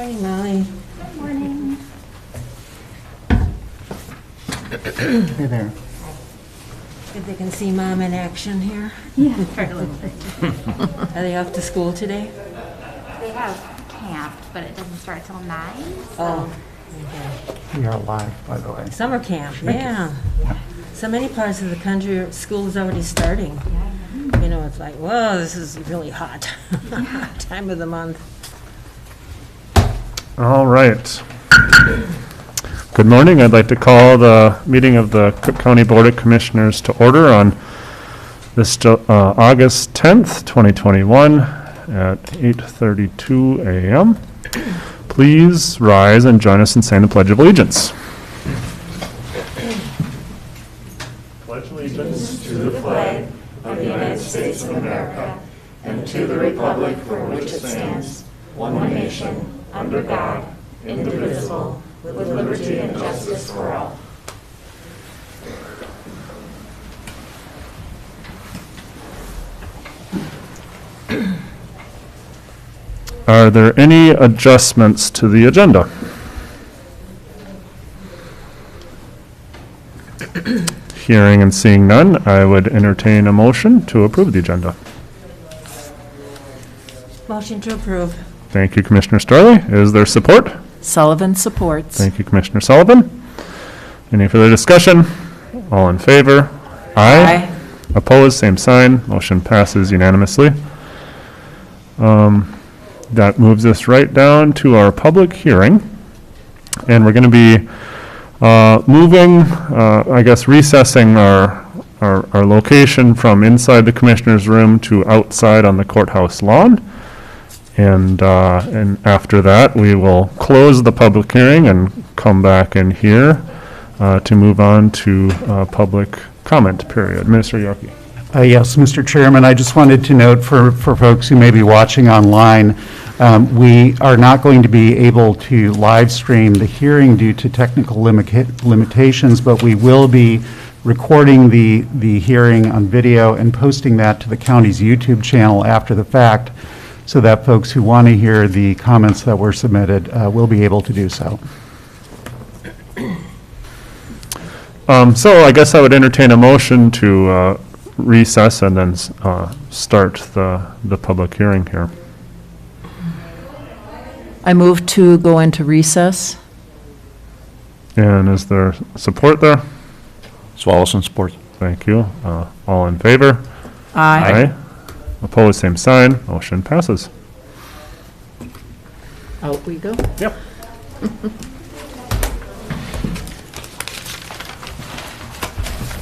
Morning, Molly. Good morning. Hey there. Good they can see Mom in action here. Yeah, for a little bit. Are they off to school today? They have camp, but it doesn't start till 9. So. Oh, We are live, by the way. summer camp, yeah. So many parts of the country, school is already starting. You know, it's like, whoa, this is really hot time of the month. All right. Good morning. I'd like to call the meeting of the Cook County Board of Commissioners to order on this August 10th, 2021 at 8:32 a.m. Please rise and join us in saying the Pledge of Allegiance. Pledge allegiance to the flag of the United States of America and to the republic for which it stands, one nation, under God, indivisible, with liberty and justice for all. Are there any adjustments to the agenda? Hearing and seeing none, I would entertain a motion to approve the agenda. Motion to approve. Thank you, Commissioner Starley. Is there support? Sullivan supports. Thank you, Commissioner Sullivan. Any further discussion? All in favor? Aye. Opposed, same sign. Motion passes unanimously. That moves us right down to our public hearing. And we're going to be recessing our location from inside the commissioner's room to outside on the courthouse lawn. And after that, we will close the public hearing and come back in here to move on to public comment period. Minister Yorkie. Yes, Mr. Chairman, I just wanted to note for folks who may be watching online, we are not going to be able to live stream the hearing due to technical limitations, but we will be recording the hearing on video and posting that to the county's YouTube channel after the fact, so that folks who want to hear the comments that were submitted will be able to do so. So I guess I would entertain a motion to recess and then start the public hearing here. I move to go into recess. And is there support there? Swallowson support. Thank you. All in favor? Aye. Opposed, same sign. Motion passes. Out we go. Yep.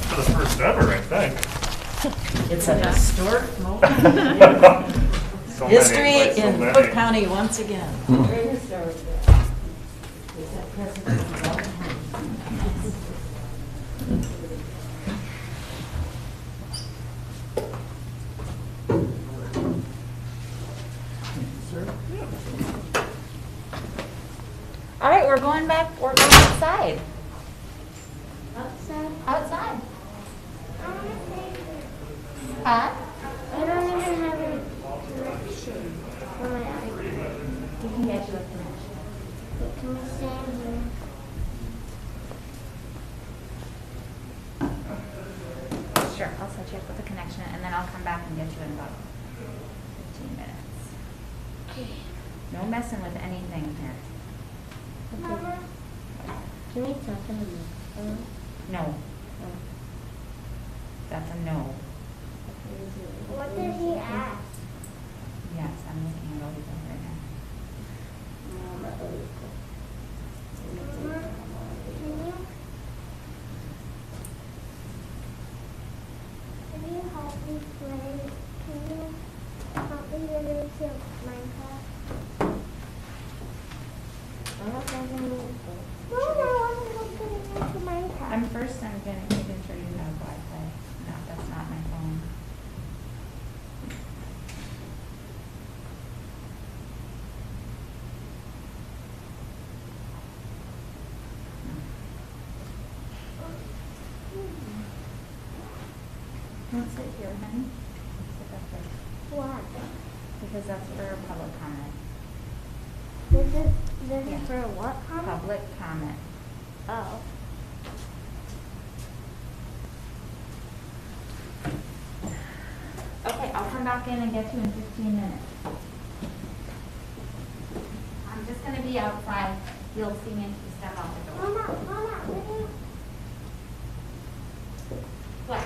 For the first ever, I think. It's a historic moment. So History many, so in many. Cook County once again. All right, we're going outside. Outside. Huh? I don't even have a connection for my iPad. You can get you a connection. But can we stand here? Sure, I'll set you up with a connection, and then I'll come back and get you in about 15 minutes. Okay. No messing with anything here. Mama, can we talk on the phone? No. That's a no. What did he ask? Yes, I'm looking at Auditor right now. Mama, can you help me play? Can you help me get into Minecraft? No, I want to go into Minecraft. I'm making sure you have Wi-Fi. No, that's not my phone. Don't sit here, honey. Sit up there. What? Because that's for public comment. This is This Yeah. is for what comment? Public comment. Oh. Okay, I'll come back in and get you in 15 minutes. I'm just gonna be outside. You'll see me if you step out the door. Mama, will you? What?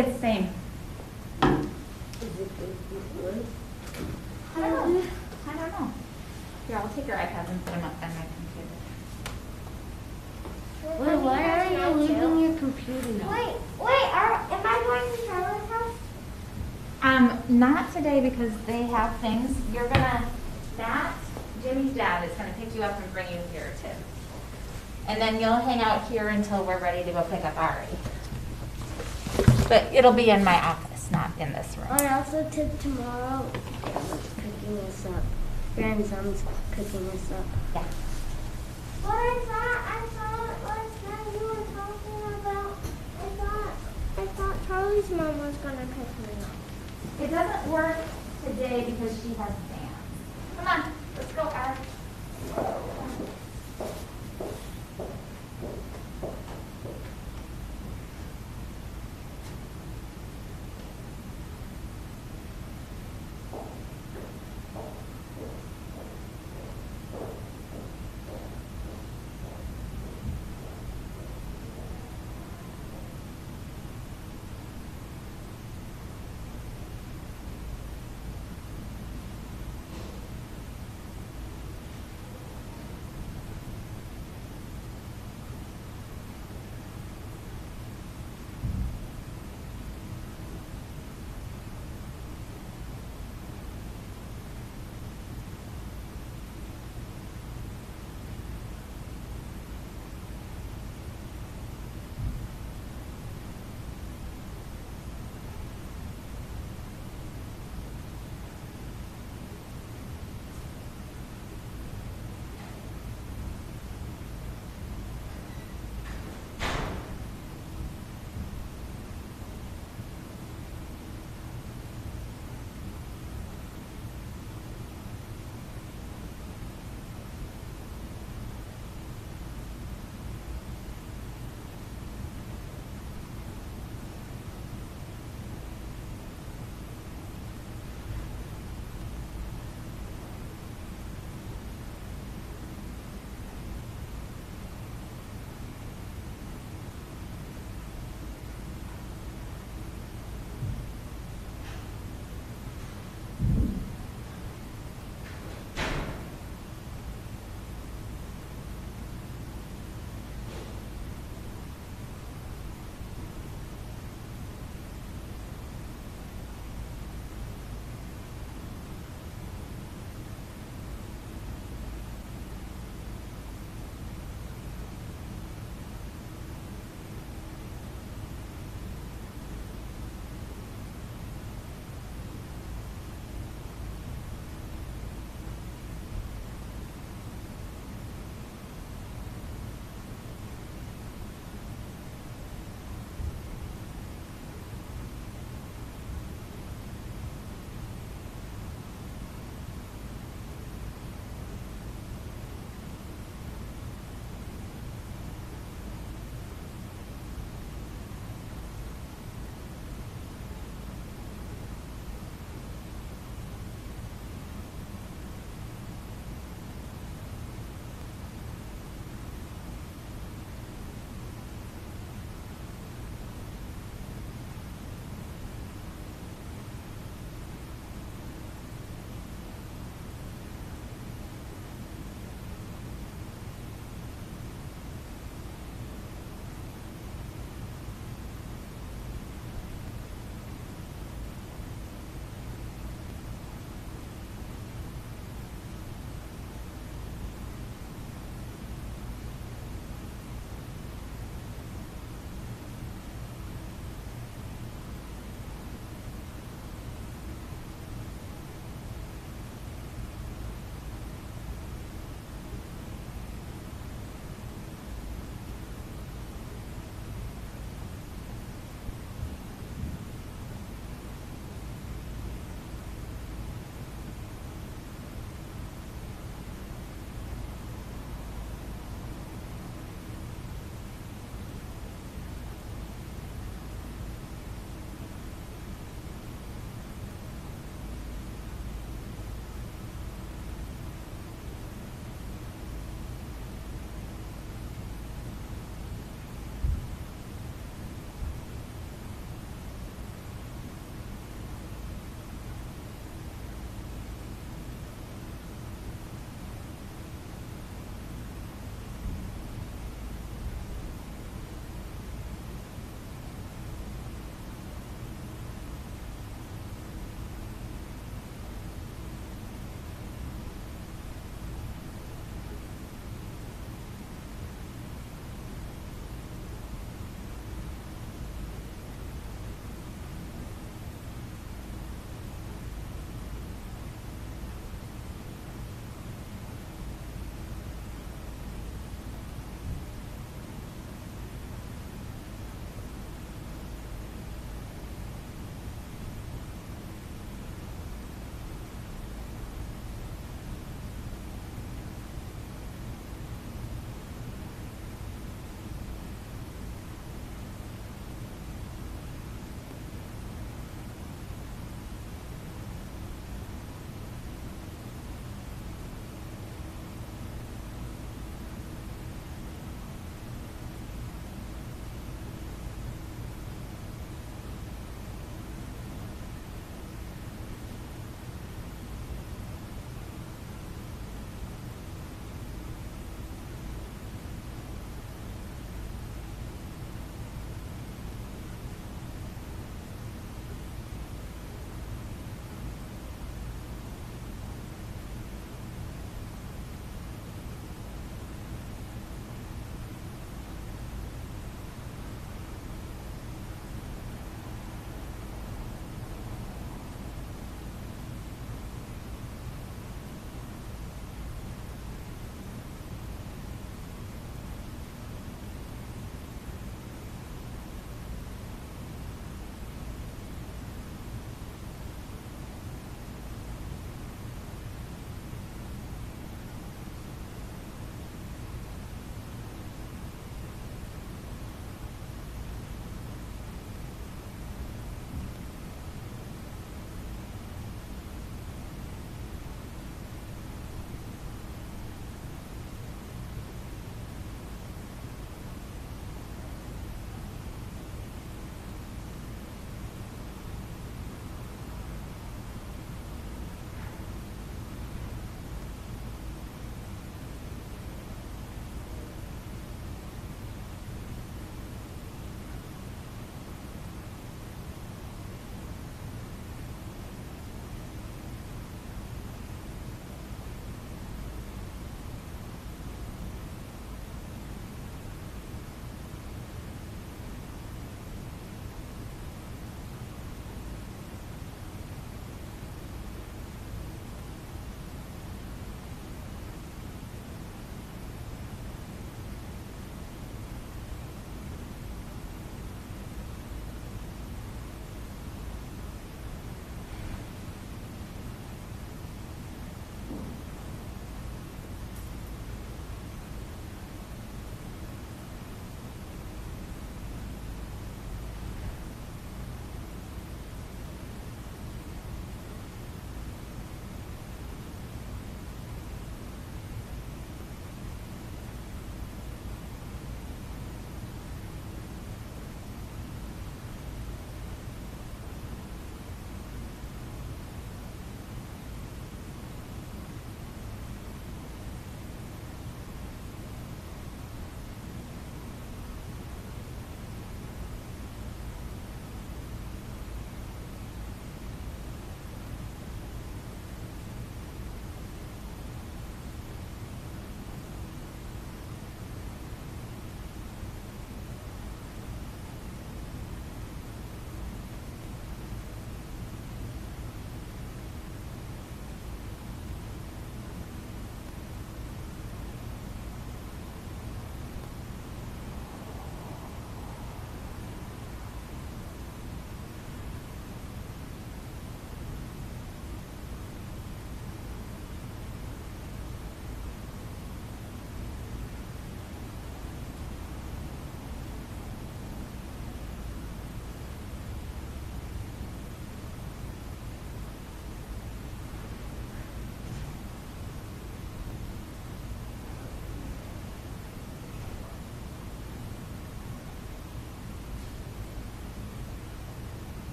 It's same. I don't know. I don't know. Here, I'll take your iPads and put them up on my computer. Wait, why are you leaving your computer now? Wait, am I going to Charlotte's house? Not today because they have things. You're gonna, Jimmy's dad is gonna pick you up and bring you here too. And then you'll hang out here until we're ready to go pick up Ari. But it'll be in my office, not in this room. And also tomorrow, Grandma's cooking us up. Grandson's cooking us up. Yeah. But I thought last night you were talking about, I thought Charlie's mom was gonna pick me up. It doesn't work today because she has dance. Come on, let's go, Ari.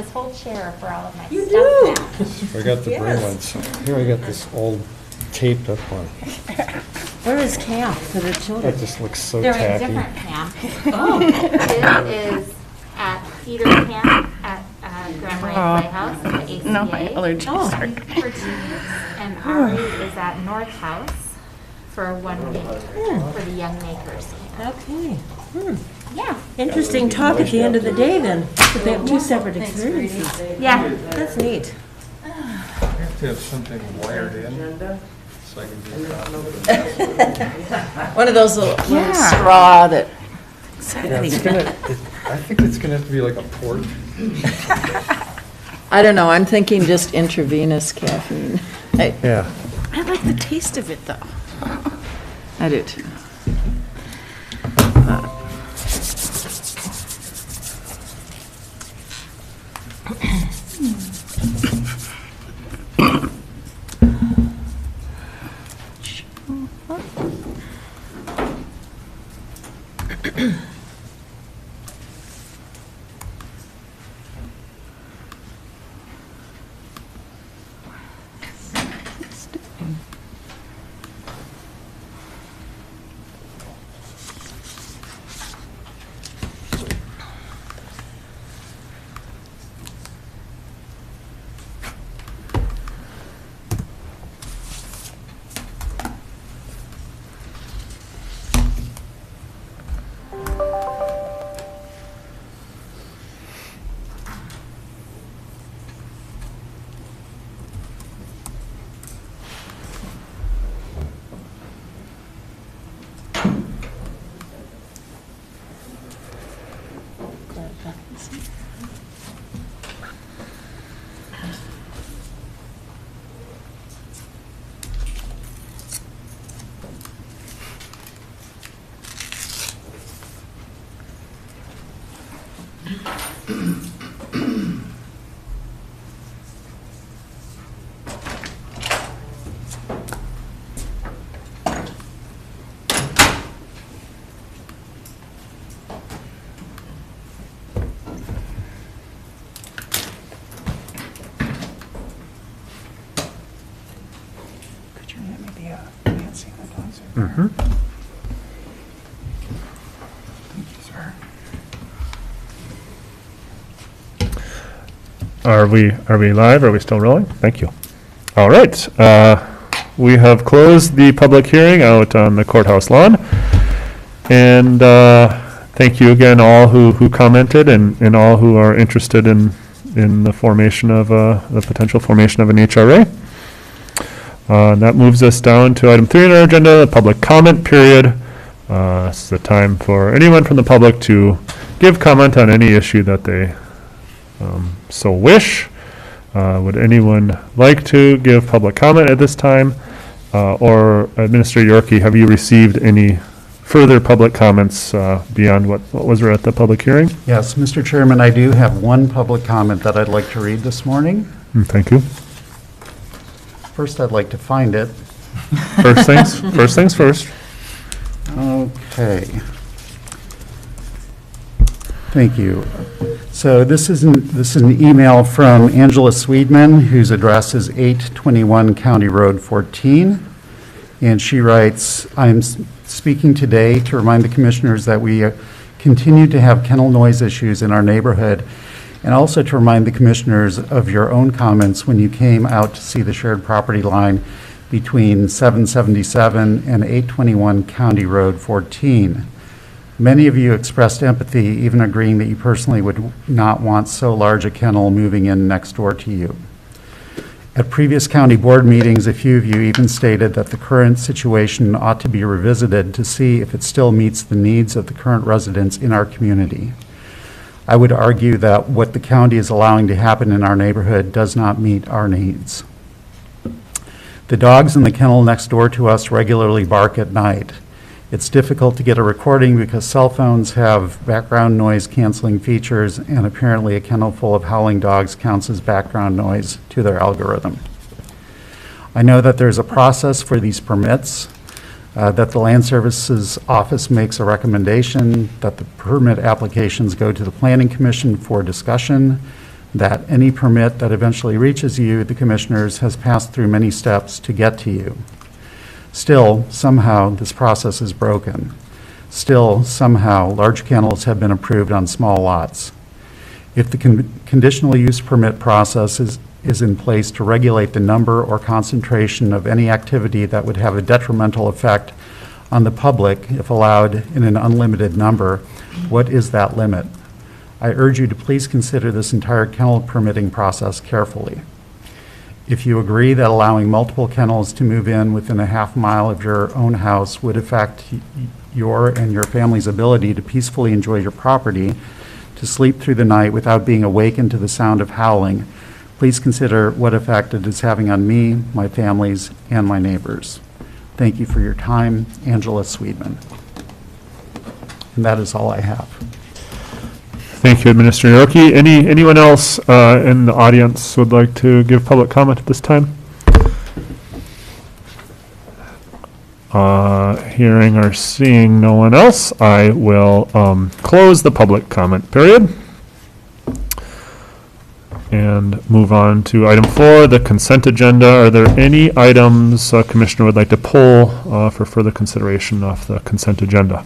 this whole chair for all of my You stuff do. back. I got the gray Yes. ones. Here I got this old taped up one. Where is camp for the children? That just looks so They're in tacky. different camp. It is at Cedar camp at Grand Marais Playhouse, the ACA. No, my allergies Oh. are. For 2 weeks, and Ari is at North House for 1 week for the Young Makers camp. Okay. Yeah, Interesting talk at the end of the day then, but they have 2 separate experiences. yeah. That's neat. I have to have something wired in so I can do that. One of those little Yeah. straw that. Yeah, I think it's gonna have to be like a port. I don't know, I'm thinking just intravenous caffeine. Yeah. I like the taste of it, though. I do too. Could you hand me the Nancy Nancy? Mm-hmm. Thank you, sir. Are we live? Are we still rolling? Thank you. All right. We have closed the public hearing out on the courthouse lawn. And thank you again, all who commented and all who are interested in the formation of, the potential formation of an HRA. That moves us down to item 3 on our agenda, the public comment period. It's the time for anyone from the public to give comment on any issue that they so wish. Would anyone like to give public comment at this time? Or Administrator Yorkie, have you received any further public comments beyond what was read at the public hearing? Yes, Mr. Chairman, I do have one public comment that I'd like to read this morning. Thank you. First, I'd like to find it. First things first. Okay. Thank you. So this is an email from Angela Swedman, whose address is 821 County Road 14. And she writes, I'm speaking today to remind the commissioners that we continue to have kennel noise issues in our neighborhood, and also to remind the commissioners of your own comments when you came out to see the shared property line between 777 and 821 County Road 14. Many of you expressed empathy, even agreeing that you personally would not want so large a kennel moving in next door to you. At previous county board meetings, a few of you even stated that the current situation ought to be revisited to see if it still meets the needs of the current residents in our community. I would argue that what the county is allowing to happen in our neighborhood does not meet our needs. The dogs in the kennel next door to us regularly bark at night. It's difficult to get a recording because cell phones have background noise canceling features, and apparently a kennel full of howling dogs counts as background noise to their algorithm. I know that there's a process for these permits, that the Land Services Office makes a recommendation, that the permit applications go to the Planning Commission for discussion, that any permit that eventually reaches you, the Commissioners, has passed through many steps to get to you. Still, somehow, this process is broken. Still, somehow, large kennels have been approved on small lots. If the conditional use permit process is in place to regulate the number or concentration of any activity that would have a detrimental effect on the public if allowed in an unlimited number, what is that limit? I urge you to please consider this entire kennel permitting process carefully. If you agree that allowing multiple kennels to move in within a half mile of your own house would affect your and your family's ability to peacefully enjoy your property, to sleep through the night without being awakened to the sound of howling, please consider what effect it is having on me, my families, and my neighbors. Thank you for your time, Angela Sweetman. And that is all I have. Thank you, Administrator Yorkie. Anyone else in the audience would like to give public comment at this time? Hearing or seeing no one else, I will close the public comment period and move on to item 4, the consent agenda. Are there any items a Commissioner would like to pull for further consideration off the consent agenda?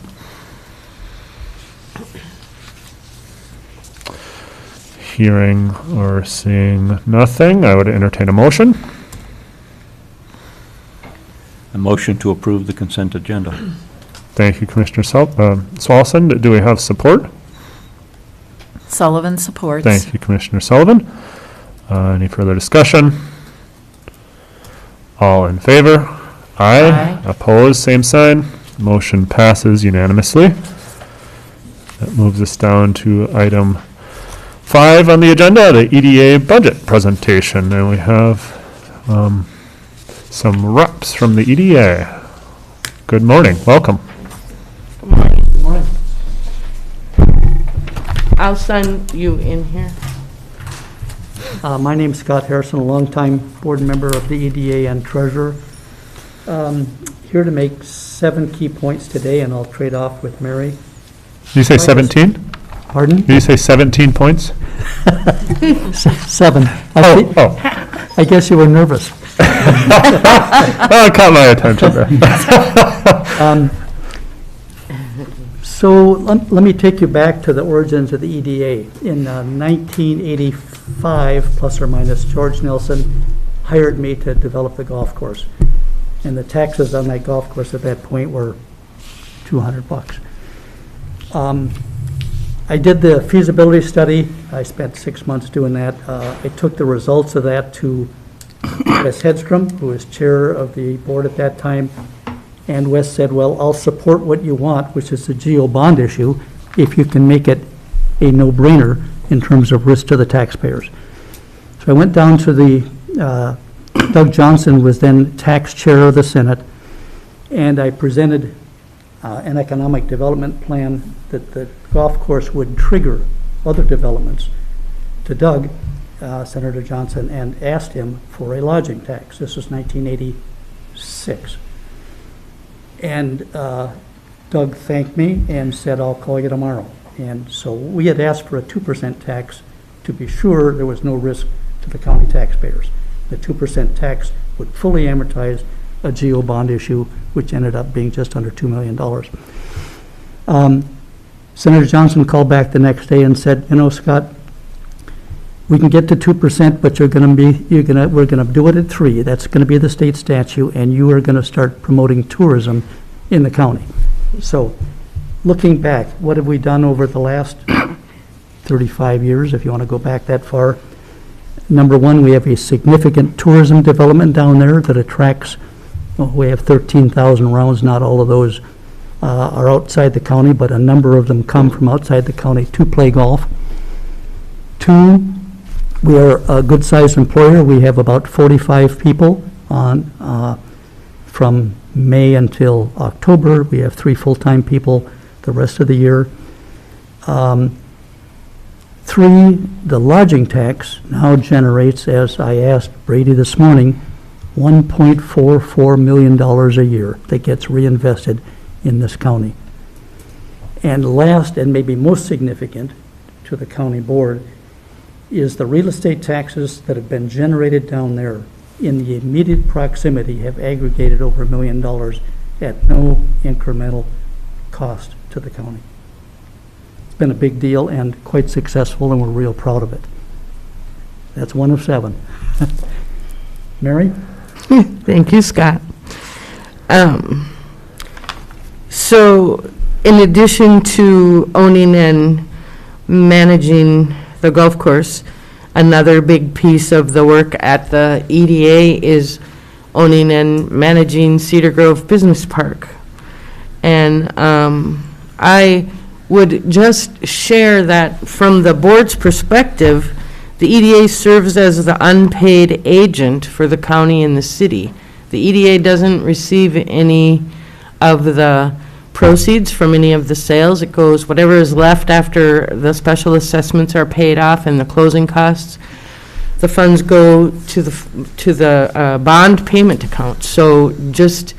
Hearing or seeing nothing, I would entertain a motion. A motion to approve the consent agenda. Thank you, Commissioner Swalson. Do we have support? Sullivan supports. Thank you, Commissioner Sullivan. Any further discussion? All in favor? Aye. Aye. Opposed, same sign. Motion passes unanimously. That moves us down to item 5 on the agenda, the EDA budget presentation. And we have some reps from the EDA. Good morning. Welcome. Good morning. Good morning. I'll send you in here. My name's Scott Harrison, a longtime board member of the EDA and treasurer. Here to make 7 key points today, and I'll trade off with Marais. Did you say 17? Pardon? Did you say 17 points? 7. I guess you were nervous. It caught my attention there. So let me take you back to the origins of the EDA. In 1985, plus or minus, George Nelson hired me to develop the golf course. And the taxes on that golf course at that point were $200. I did the feasibility study. I spent 6 months doing that. I took the results of that to Wes Hedstrom, who was chair of the board at that time. And Wes said, well, I'll support what you want, which is the GO bond issue, if you can make it a no-brainer in terms of risk to the taxpayers. So I went down to the, Doug Johnson was then tax chair of the Senate, and I presented an economic development plan that the golf course would trigger other developments to Doug, Senator Johnson, and asked him for a lodging tax. This was 1986. And Doug thanked me and said, I'll call you tomorrow. And so we had asked for a 2% tax to be sure there was no risk to the county taxpayers. The 2% tax would fully amortize a GO bond issue, which ended up being just under $2 million. Senator Johnson called back the next day and said, you know, Scott, we can get to 2%, but we're going to do it at 3%. That's going to be the state statute, and you are going to start promoting tourism in the county. So, looking back, what have we done over the last 35 years, if you want to go back that far? Number one, we have a significant tourism development down there that attracts, well, we have 13,000 rounds. Not all of those are outside the county, but a number of them come from outside the county to play golf. 2, we are a good-sized employer. We have about 45 people on from May until October. We have 3 full-time people the rest of the year. 3, the lodging tax now generates, as I asked Brady this morning, $1.44 million a year that gets reinvested in this county. And last, and maybe most significant to the county board, is the real estate taxes that have been generated down there in the immediate proximity have aggregated over $1 million at no incremental cost to the county. It's been a big deal and quite successful, and we're real proud of it. That's one of 7. Mary? Thank you, Scott. So, in addition to owning and managing the golf course, another big piece of the work at the EDA is owning and managing Cedar Grove Business Park. And I would just share that from the board's perspective, the EDA serves as the unpaid agent for the county and the city. The EDA doesn't receive any of the proceeds from any of the sales. It goes, whatever is left after the special assessments are paid off and the closing costs, the funds go to the bond payment account. So just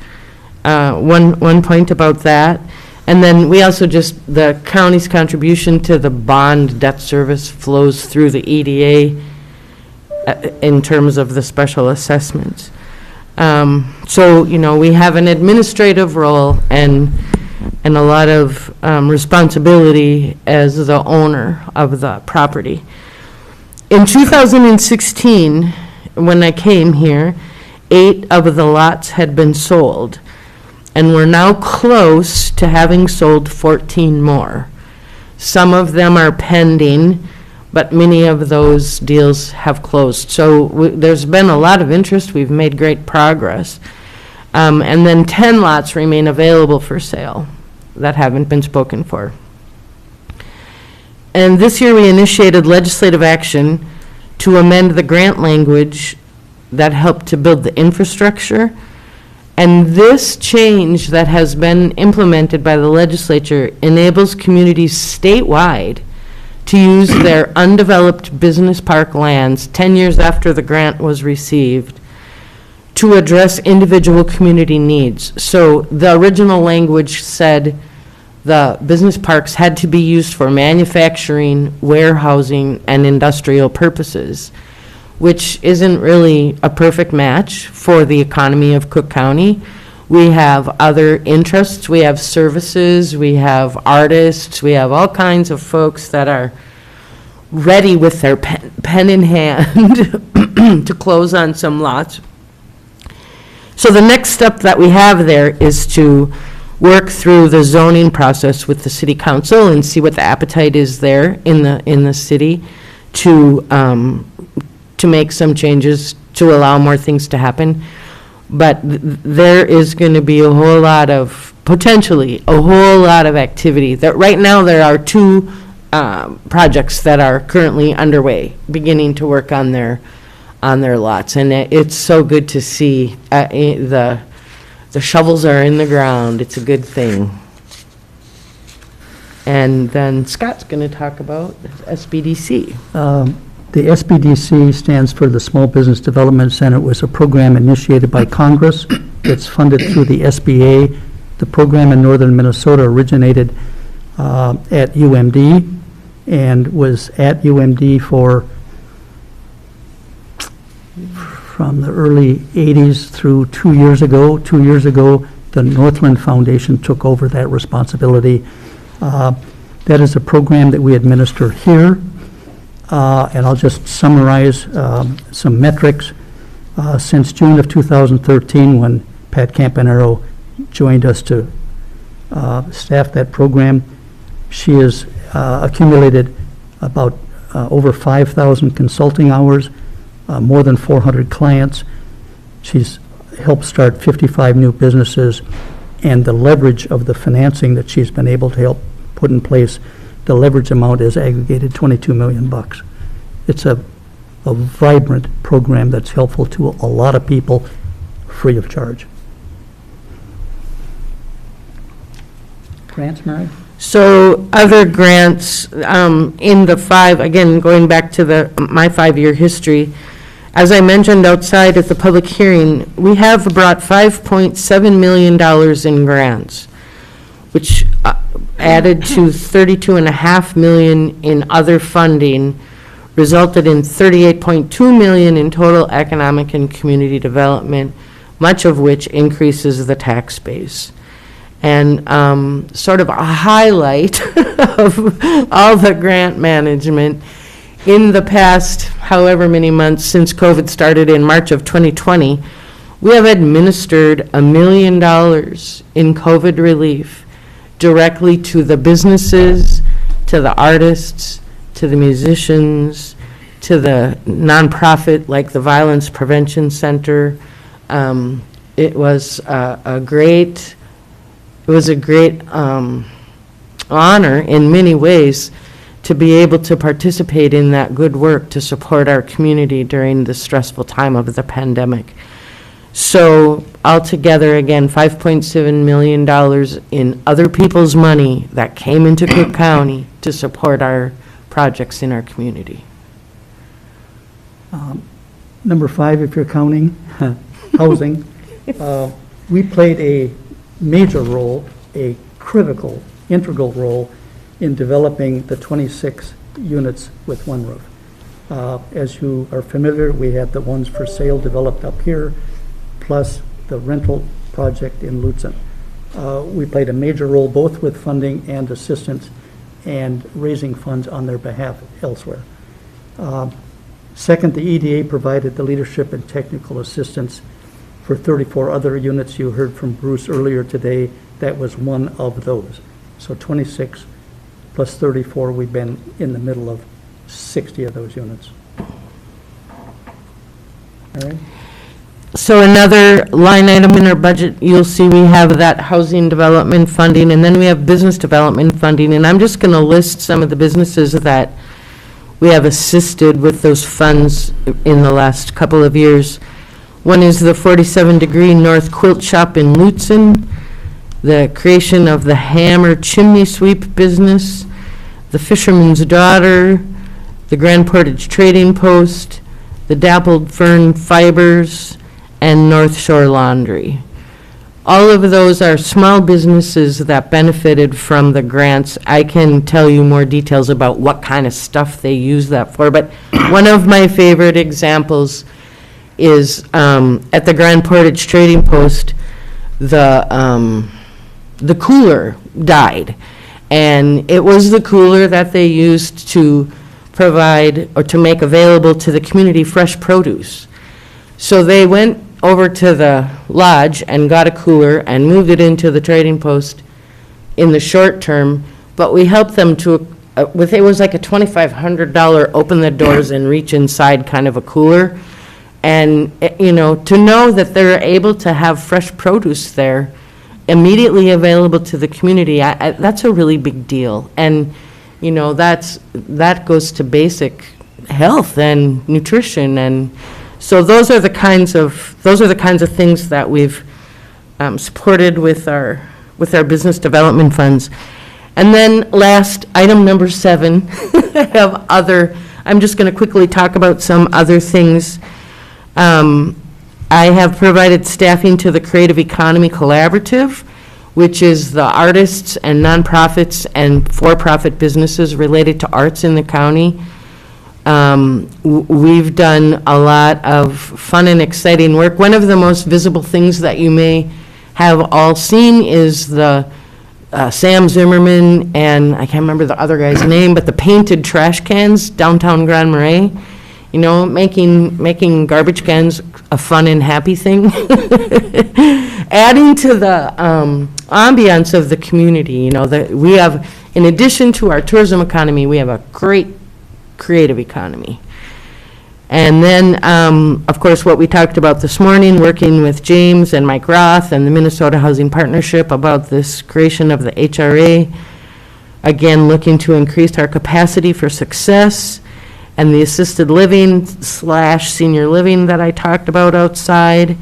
one point about that. And then we also the county's contribution to the bond debt service flows through the EDA in terms of the special assessments. So, we have an administrative role and a lot of responsibility as the owner of the property. In 2016, when I came here, 8 of the lots had been sold, and we're now close to having sold 14 more. Some of them are pending, but many of those deals have closed. So there's been a lot of interest. We've made great progress. And then 10 lots remain available for sale that haven't been spoken for. And this year we initiated legislative action to amend the grant language that helped to build the infrastructure. And this change that has been implemented by the legislature enables communities statewide to use their undeveloped business park lands 10 years after the grant was received to address individual community needs. So the original language said the business parks had to be used for manufacturing, warehousing, and industrial purposes, which isn't really a perfect match for the economy of Cook County. We have other interests, we have services, we have artists, we have all kinds of folks that are ready with their pen in hand to close on some lots. So the next step that we have there is to work through the zoning process with the city council and see what the appetite is there in the city to make some changes to allow more things to happen. But there is going to be potentially a whole lot of activity. Right now there are 2 projects that are currently underway, beginning to work on their lots. And it's so good to see the shovels are in the ground. It's a good thing. And then Scott's going to talk about SBDC. The SBDC stands for the Small Business Development Center. It was a program initiated by Congress. It's funded through the SBA. The program in northern Minnesota originated at UMD and was at UMD from the early 80s through 2 years ago. 2 years ago, the Northland Foundation took over that responsibility. That is a program that we administer here. And I'll just summarize some metrics. Since June of 2013, when Pat Campanaro joined us to staff that program, she has accumulated about over 5,000 consulting hours, more than 400 clients. She's helped start 55 new businesses, and the leverage of the financing that she's been able to help put in place, the leverage amount is aggregated $22 million. It's a vibrant program that's helpful to a lot of people, free of charge. Grants, Mary? So other grants in the 5, again, going back to my 5-year history, as I mentioned outside at the public hearing, we have brought $5.7 million in grants, which added to $32.5 million in other funding, resulted in $38.2 million in total economic and community development, much of which increases the tax base. And sort of a highlight of all the grant management in the past however many months since COVID started in March of 2020, we have administered $1 million in COVID relief directly to the businesses, to the artists, to the musicians, to the nonprofit like the Violence Prevention Center. It was a great honor in many ways to be able to participate in that good work to support our community during the stressful time of the pandemic. So altogether, again, $5.7 million in other people's money that came into Cook County to support our projects in our community. Number 5, if you're counting, housing. We played a major role, a critical, integral role in developing the 26 units with one roof. As you are familiar, we had the ones for sale developed up here, plus the rental project in Lutzen. We played a major role both with funding and assistance and raising funds on their behalf elsewhere. Second, the EDA provided the leadership and technical assistance for 34 other units. You heard from Bruce earlier today. That was one of those. So 26 plus 34, we've been in the middle of 60 of those units. All right. So another line item in our budget, you'll see we have that housing development funding, and then we have business development funding. And I'm just going to list some of the businesses that we have assisted with those funds in the last couple of years. One is the 47 Degree North Quilt Shop in Lutzen, the creation of the Hammer Chimney Sweep business, the Fisherman's Daughter, the Grand Portage Trading Post, the Dappled Fern Fibers, and North Shore Laundry. All of those are small businesses that benefited from the grants. I can tell you more details about what kind of stuff they use that for, but one of my favorite examples is at the Grand Portage Trading Post, the cooler died. And it was the cooler that they used to provide or to make available to the community fresh produce. So they went over to the lodge and got a cooler and moved it into the trading post in the short term, but we helped them to, with, it was like a $2,500 open the doors and reach inside kind of a cooler. And, you know, to know that they're able to have fresh produce there immediately available to the community, that's a really big deal. And, you know, that goes to basic health and nutrition. And so those are the kinds of things that we've supported with our business development funds. And then last, item number 7, I'm just going to quickly talk about some other things. I have provided staffing to the Creative Economy Collaborative, which is the artists and nonprofits and for-profit businesses related to arts in the county. We've done a lot of fun and exciting work. One of the most visible things that you may have all seen is the Sam Zimmerman and I can't remember the other guy's name, but the painted trash cans downtown Grand Marais. You know, making garbage cans a fun and happy thing. Adding to the ambiance of the community, you know, that we have, in addition to our tourism economy, we have a great creative economy. And then, of course, what we talked about this morning, working with James and Mike Roth and the Minnesota Housing Partnership about this creation of the HRA. Again, looking to increase our capacity for success. And the assisted living / senior living that I talked about outside.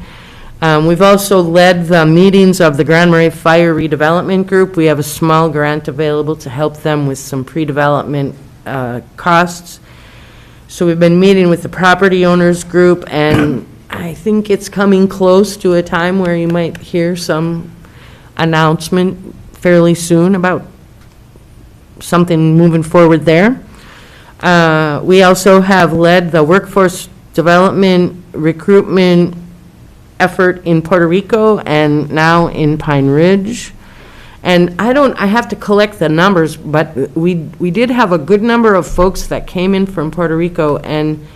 We've also led the meetings of the Grand Marais Fire Redevelopment Group. We have a small grant available to help them with some pre-development costs. So we've been meeting with the property owners group, and I think it's coming close to a time where you might hear some announcement fairly soon about something moving forward there. We also have led the workforce development recruitment effort in Puerto Rico and now in Pine Ridge. And I have to collect the numbers, but we did have a good number of folks that came in from Puerto Rico, and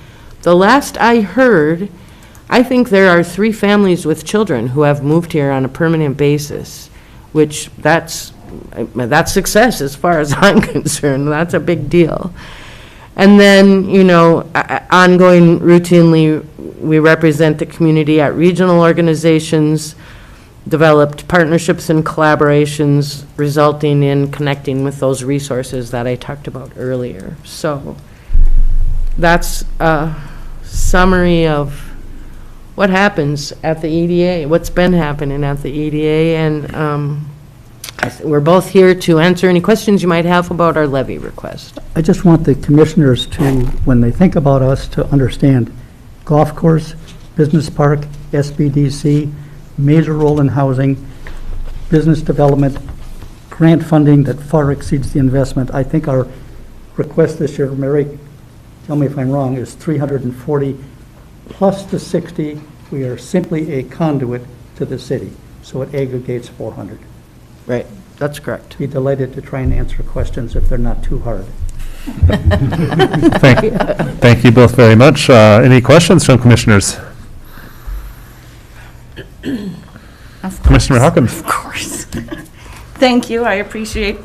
the last I heard, I think there are 3 families with children who have moved here on a permanent basis, which that's success as far as I'm concerned. That's a big deal. And then, ongoing routinely, we represent the community at regional organizations, developed partnerships and collaborations resulting in connecting with those resources that I talked about earlier. So that's a summary of what happens at the EDA, what's been happening at the EDA, and we're both here to answer any questions you might have about our levy request. I just want the commissioners to, when they think about us, to understand golf course, business park, SBDC, major role in housing, business development, grant funding that far exceeds the investment. I think our request this year, Marais, tell me if I'm wrong, is 340 plus the 60. We are simply a conduit to the city, so it aggregates 400. Right, that's correct. Be delighted to try and answer questions if they're not too hard. Thank you both very much. Any questions from commissioners? Commissioner Hawkins. Of course. Thank you. I appreciate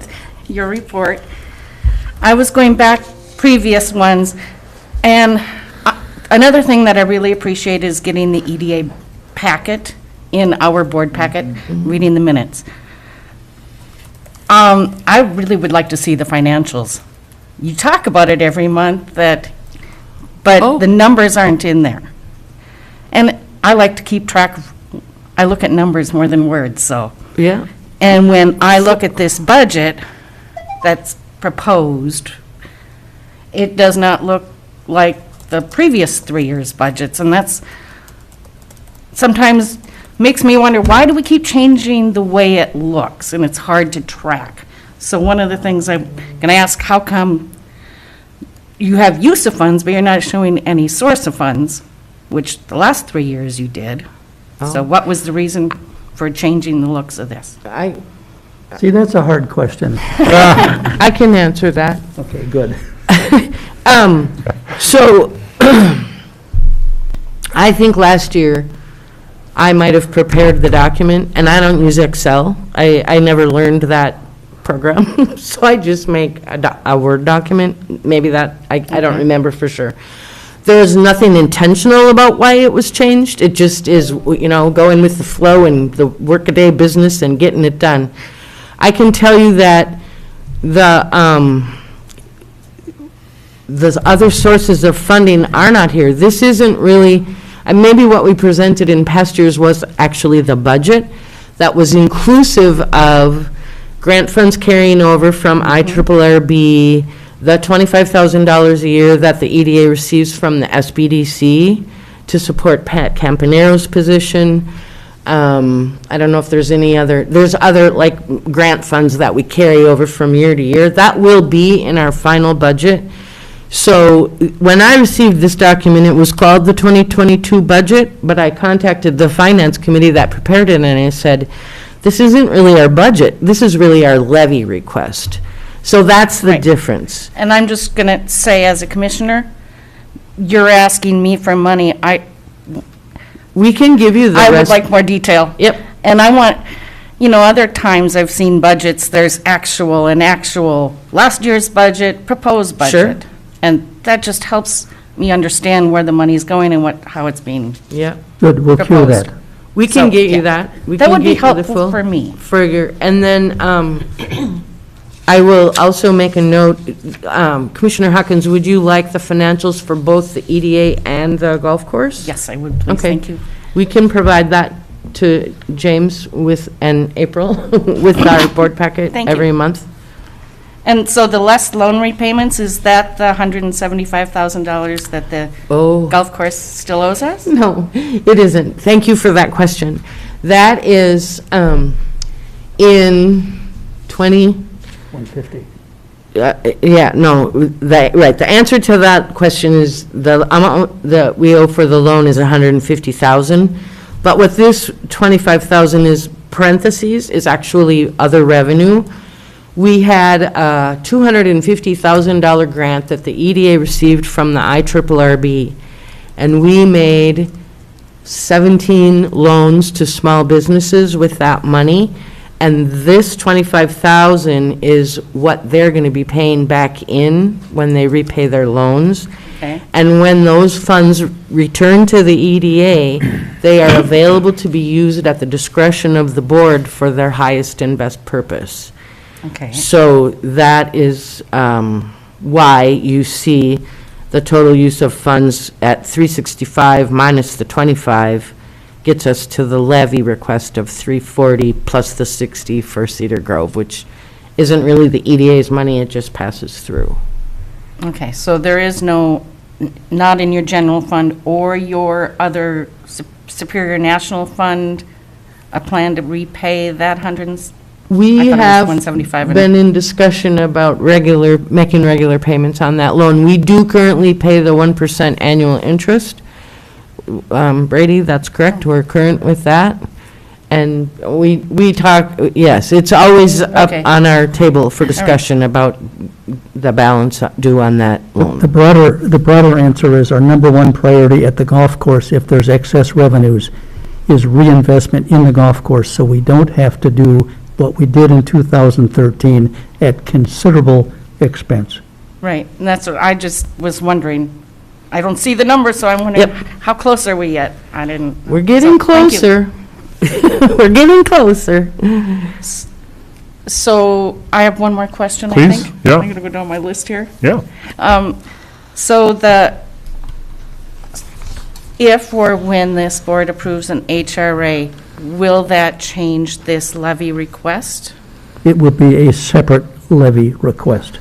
your report. I was going back previous ones, and another thing that I really appreciate is getting the EDA packet in our board packet, reading the minutes. I really would like to see the financials. You talk about it every month, but the numbers aren't in there. And I like to keep track of, I look at numbers more than words, so. Yeah. And when I look at this budget that's proposed, it does not look like the previous 3 years' budgets, and that's sometimes makes me wonder, why do we keep changing the way it looks, and it's hard to track? So one of the things I'm going to ask, how come you have use of funds, but you're not showing any source of funds, which the last 3 years you did? So what was the reason for changing the looks of this? See, that's a hard question. I can answer that. Okay, good. So I think last year I might have prepared the document, and I don't use Excel. I never learned that program, so I just make a Word document. Maybe that, I don't remember for sure. There's nothing intentional about why it was changed. It just is, going with the flow and the workaday business and getting it done. I can tell you that the other sources of funding are not here. This isn't really, maybe what we presented in past years was actually the budget that was inclusive of grant funds carrying over from IRRB, the $25,000 a year that the EDA receives from the SBDC to support Pat Campanero's position. I don't know if there's there's other like grant funds that we carry over from year to year. That will be in our final budget. So when I received this document, it was called the 2022 budget, but I contacted the finance committee that prepared it, and I said, this isn't really our budget. This is really our levy request. So that's the difference. And I'm just going to say, as a commissioner, you're asking me for money. We can give you the I would rest. like more detail. Yep. And I want, other times I've seen budgets, there's actual last year's budget, proposed budget. Sure. And that just helps me understand where the money's going and how it's being Yeah. Good, we'll cue proposed. that. We can So, get you yeah. that. We That can would be get you the helpful full- for me. And then I will also make a note, Commissioner Hawkins, would you like the financials for both the EDA and the golf course? Yes, I would, please. Okay. Thank you. We can provide that to James and April with our board packet Thank you. every month. And so the less loan repayments, is that the $175,000 that the Oh. golf course still owes us? No, it isn't. Thank you for that question. That is in 150. Yeah, no, right, the answer to that question is the amount that we owe for the loan is 150,000, but what this 25,000 is parentheses is actually other revenue. We had a $250,000 grant that the EDA received from the IRRB, and we made 17 loans to small businesses with that money. And this 25,000 is what they're going to be paying back in when they repay their loans. Okay. And when those funds return to the EDA, they are available to be used at the discretion of the board for their highest and best purpose. Okay. So that is why you see the total use of funds at 365 minus the 25 gets us to the levy request of 340 plus the 60 for Cedar Grove, which isn't really the EDA's money, it just passes through. Okay, so there is no, not in your general fund or your other Superior National Fund, a plan to repay that We I thought it was have 175 been in discussion about making regular payments on that loan. We do currently pay the 1% annual interest. Brady, that's correct, we're current with that. And we talk, yes, it's always up Okay. on our table for discussion about the balance due on that loan. The broader answer is our number one priority at the golf course, if there's excess revenues, is reinvestment in the golf course, so we don't have to do what we did in 2013 at considerable expense. Right, and that's what I just was wondering. I don't see the number, so I'm wondering, Yep. how close are we yet? I didn't. We're getting So, thank you. closer. We're getting closer. So I have one more question, I Please, think. yeah. I'm going to go down my list here. Yeah. So if or when this board approves an HRA, will that change this levy request? It would be a separate levy request,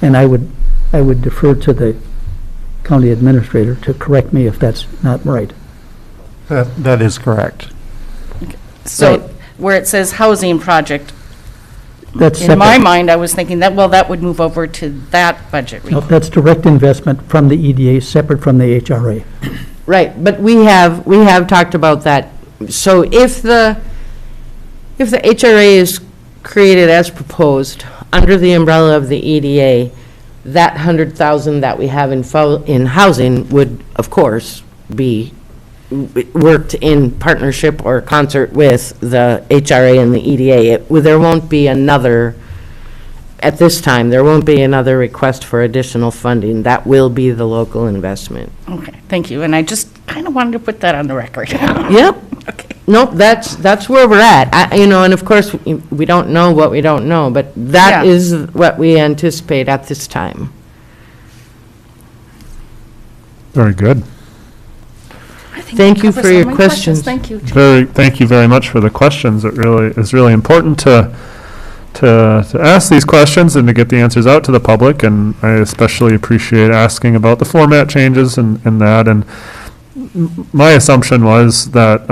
and I would defer to the county administrator to correct me if that's not right. That is correct. So Right. where it says housing project, That's in my separate. mind, I was thinking that, well, that would move over to that budget No, request. that's direct investment from the EDA, separate from the HRA. Right, but we have talked about that. So if the HRA is created as proposed under the umbrella of the EDA, that 100,000 that we have in housing would, of course, be worked in partnership or concert with the HRA and the EDA. There won't be another, at this time, there won't be another request for additional funding. That will be the local investment. Okay, thank you. And I just kind of wanted to put that on the record. Yep. Okay. Nope, that's where we're at. And of course, we don't know what we don't know, but that Yeah. is what we anticipate at this time. Very good. I think Thank that you covers for all your my questions. Thank you. Thank you very much for the questions. It really is really important to ask these questions and to get the answers out to the public, and I especially appreciate asking about the format changes and that. And my assumption was that,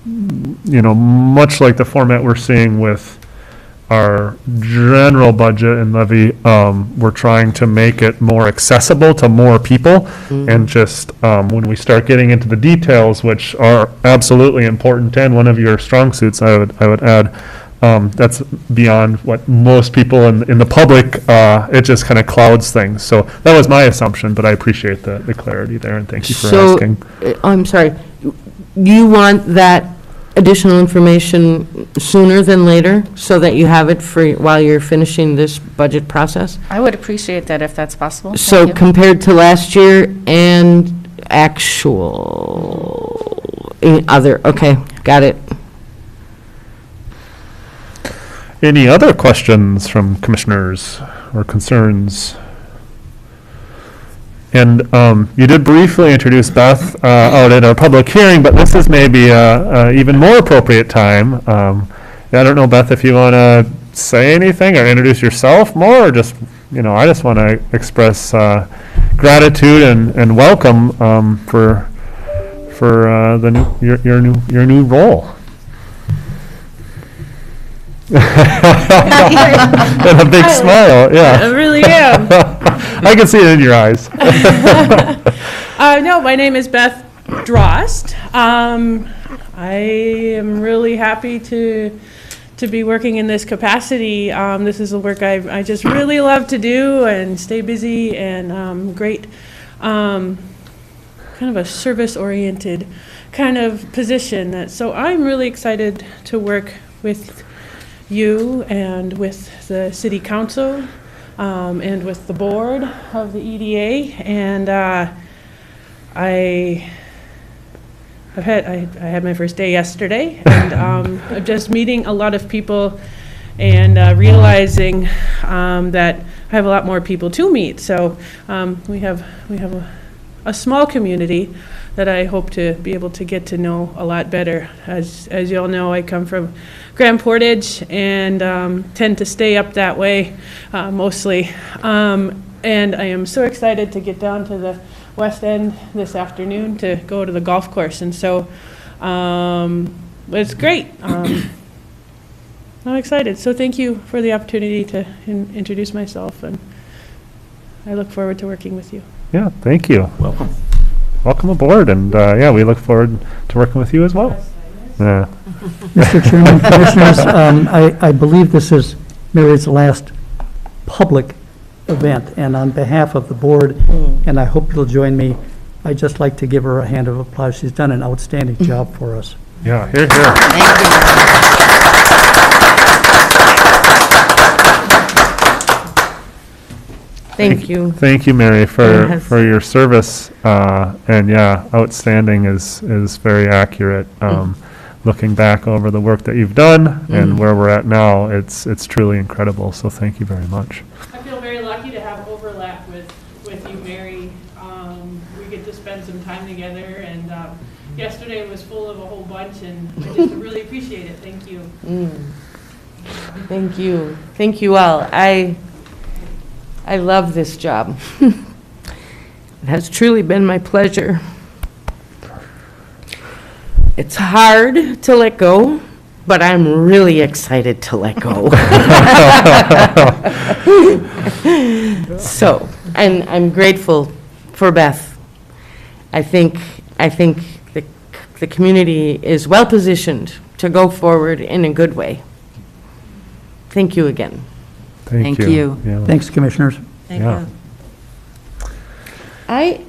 much like the format we're seeing with our general budget and levy, we're trying to make it more accessible to more people. And just when we start getting into the details, which are absolutely important and one of your strong suits, I would add, that's beyond what most people in the public, it just kind of clouds things. So that was my assumption, but I appreciate the clarity there, and thank you for asking. I'm sorry, you want that additional information sooner than later, so that you have it for, while you're finishing this budget process? I would appreciate that if that's possible. So Thank you. compared to last year and actual, okay, got it. Any other questions from commissioners or concerns? And you did briefly introduce Beth out at a public hearing, but this is maybe a even more appropriate time. I don't know, Beth, if you want to say anything or introduce yourself more, or just, I just want to express gratitude and welcome for your new role. And a big smile, I yeah. really am. I can see it in your eyes. No, my name is Beth Drost. I am really happy to be working in this capacity. This is the work I just really love to do and stay busy, and great, kind of a service-oriented kind of position. So I'm really excited to work with you and with the city council and with the board of the EDA. And I had my first day yesterday, and I'm just meeting a lot of people and realizing that I have a lot more people to meet. So we have a small community that I hope to be able to get to know a lot better. As you all know, I come from Grand Portage and tend to stay up that way mostly. And I am so excited to get down to the West End this afternoon to go to the golf course. And so it's great. I'm excited. So thank you for the opportunity to introduce myself, and I look forward to working with you. Yeah, thank you. Welcome. Welcome aboard, and yeah, we look forward to working with you as well. Yeah. Mr. Chairman, Commissioners, I believe this is Mary's last public event, and on behalf of the board, and I hope you'll join me, I'd just like to give her a hand of applause. She's done an outstanding job for us. Yeah, here, here. Thank you. Thank you, Mary, Yes. for your service. And yeah, outstanding is very accurate. Looking back over the work that you've done and where we're at now, it's truly incredible. So thank you very much. I feel very lucky to have overlap with you, Mary. We get to spend some time together, and yesterday was full of a whole bunch, and I just really appreciate it. Thank you. Thank you. Thank you all. I love this job. It has truly been my pleasure. It's hard to let go, but I'm really excited to let go. So, and I'm grateful for Beth. I think the community is well positioned to go forward in a good way. Thank you again. Thank you. Yeah. Thanks, Commissioners. Thank Yeah. you.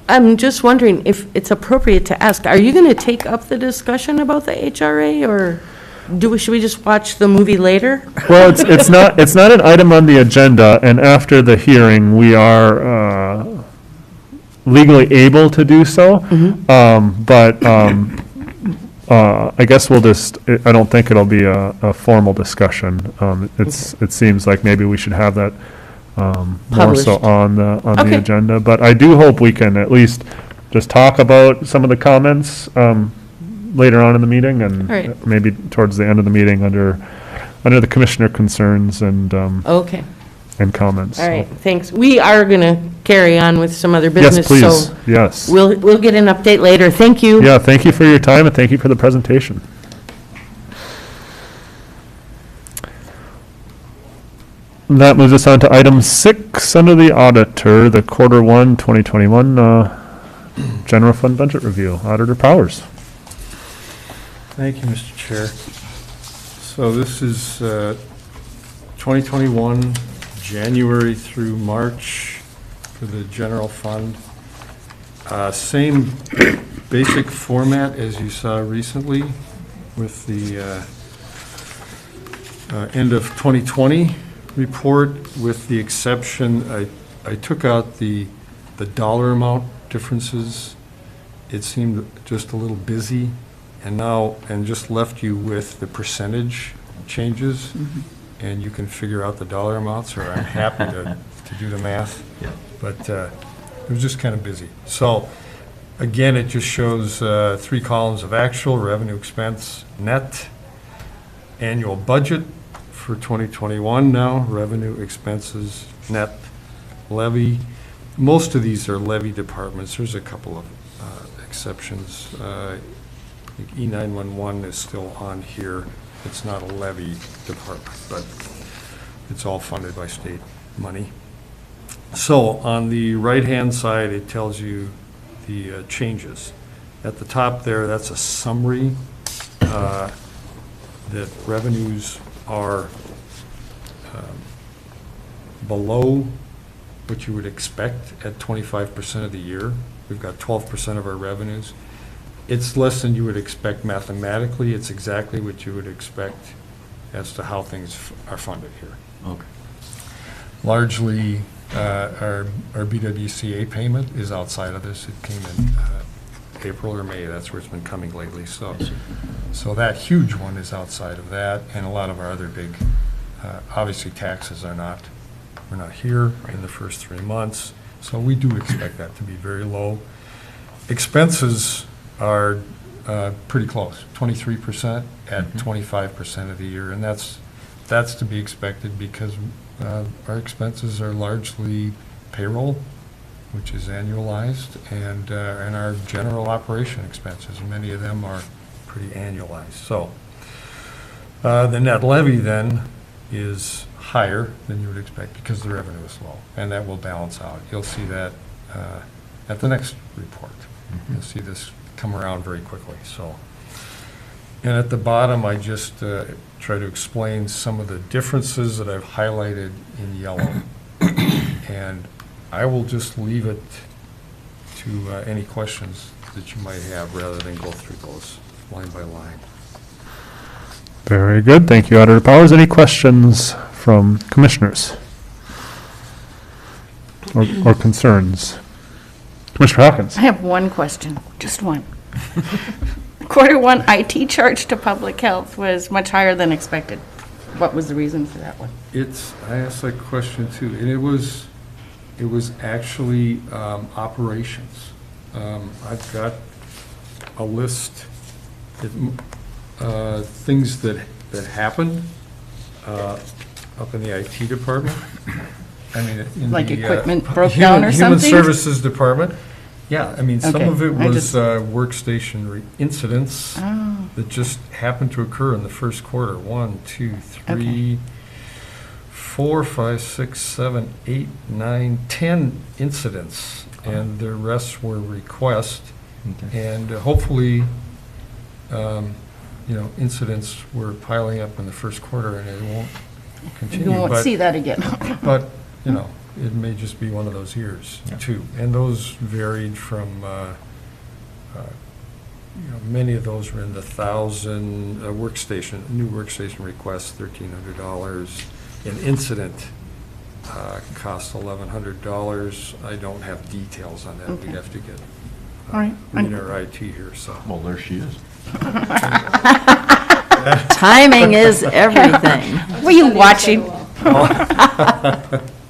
I'm just wondering if it's appropriate to ask, are you going to take up the discussion about the HRA, or should we just watch the movie later? Well, it's not an item on the agenda, and after the hearing, we are legally able to do so. But I guess we'll just, I don't think it'll be a formal discussion. It seems like maybe we should have that more so Published. on the Okay. agenda. But I do hope we can at least just talk about some of the comments later on in the meeting, and All right. maybe towards the end of the meeting under the commissioner concerns and Okay, comments. all right, thanks. We are going to carry on with some other Yes, business, please. so Yes. we'll get an update later. Thank you. Yeah, thank you for your time, and thank you for the presentation. That moves us on to item 6 under the auditor, the Q1 2021 general fund budget review. Auditor Powers. Thank you, Mr. Chair. So this is 2021, January through March for the general fund. Same basic format as you saw recently with the end of 2020 report, with the exception, I took out the dollar amount differences. It seemed just a little busy, and just left you with the percentage changes, and you can figure out the dollar amounts, or I'm happy to do the math. But it was just kind of busy. So again, it just shows 3 columns of actual, revenue, expense, net, annual budget for 2021 now, revenue, expenses, net, levy. Most of these are levy departments. There's a couple of exceptions. I think E911 is still on here. It's not a levy department, but it's all funded by state money. So on the right-hand side, it tells you the changes. At the top there, that's a summary that revenues are below what you would expect at 25% of the year. We've got 12% of our revenues. It's less than you would expect mathematically. It's exactly what you would expect as to how things are funded here. Okay. Largely, our BWCA payment is outside of this. It came in April or May. That's where it's been coming lately. So that huge one is outside of that, and a lot of our other big, obviously taxes are not. We're not here in the first 3 months, so we do expect that to be very low. Expenses are pretty close, 23% at 25% of the year, and that's to be expected because our expenses are largely payroll, which is annualized, and our general operation expenses. Many of them are pretty annualized. So the net levy then is higher than you would expect because the revenue is low, and that will balance out. You'll see that at the next report. You'll see this come around very quickly. So, and at the bottom, I just try to explain some of the differences that I've highlighted in yellow, and I will just leave it to any questions that you might have rather than go through those line by line. Very good. Thank you, Auditor Powers. Any questions from commissioners or concerns? Commissioner Hawkins. I have one question, just one. Q1 IT charge to public health was much higher than expected. What was the reason for that one? I asked that question too, and it was actually operations. I've got a list of things that happened up in the IT department. I mean, in Like the equipment broke down or Human something? Services Department. Yeah, I mean, some Okay, of it I was just- workstation incidents Oh. that just happened to occur in the first quarter. 1, 2, 3, 4, 5, 6, 7, 8, 9, 10 incidents, and the rest were requests. And hopefully, incidents were piling up in the first quarter, and it won't continue. You won't see that again. But, it may just be one of those years, too. And those varied from, many of those were in the 1,000 new workstation requests, $1,300. An incident cost $1,100. I don't have details on that. Okay. We'd have to get All right. our IT here, so. Well, there she is. Timing is everything. Were you watching?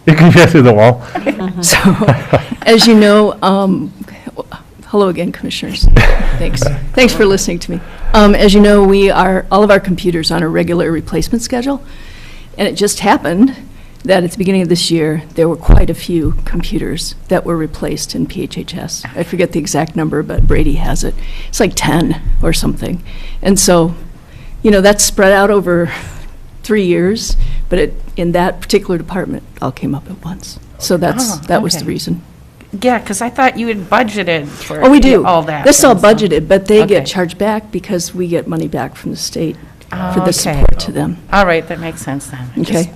You can get through the wall. So, as you know, hello again, Commissioners. Thanks for listening to me. As you know, all of our computers on a regular replacement schedule, and it just happened that at the beginning of this year, there were quite a few computers that were replaced in PHHS. I forget the exact number, but Brady has it. It's like 10 or something. And so, that's spread out over 3 years, but in that particular department, all came up at once. So that was the okay. reason. Yeah, because I thought you had budgeted for Oh, we do. all that. That's all and so- budgeted, but they Okay. get charged back because we get money back from the state for the Okay. support to them. All right, that makes sense then. I Okay. just-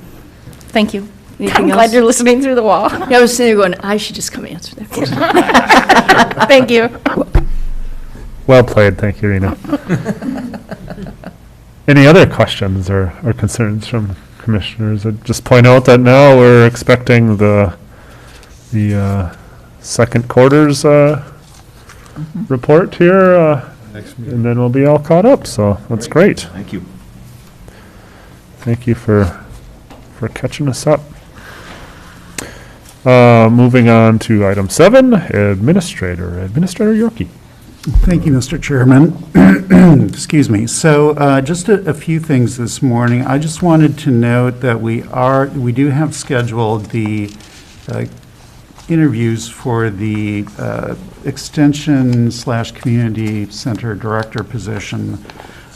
Thank you. Anything I'm glad else? you're listening through the wall. Yeah, I was sitting there going, I should just come answer that question. Thank you. Well played. Thank you, Rena. Any other questions or concerns from commissioners? I'd just point out that now we're expecting the second quarter's report here, Next meeting. and then we'll be all caught up, so that's great. Thank you. Thank you for catching us up. Moving on to item 7, Administrator Yorkie. Thank you, Mr. Chairman. Excuse me. So just a few things this morning. I just wanted to note that we do have scheduled the interviews for the Extension/Community Center Director position.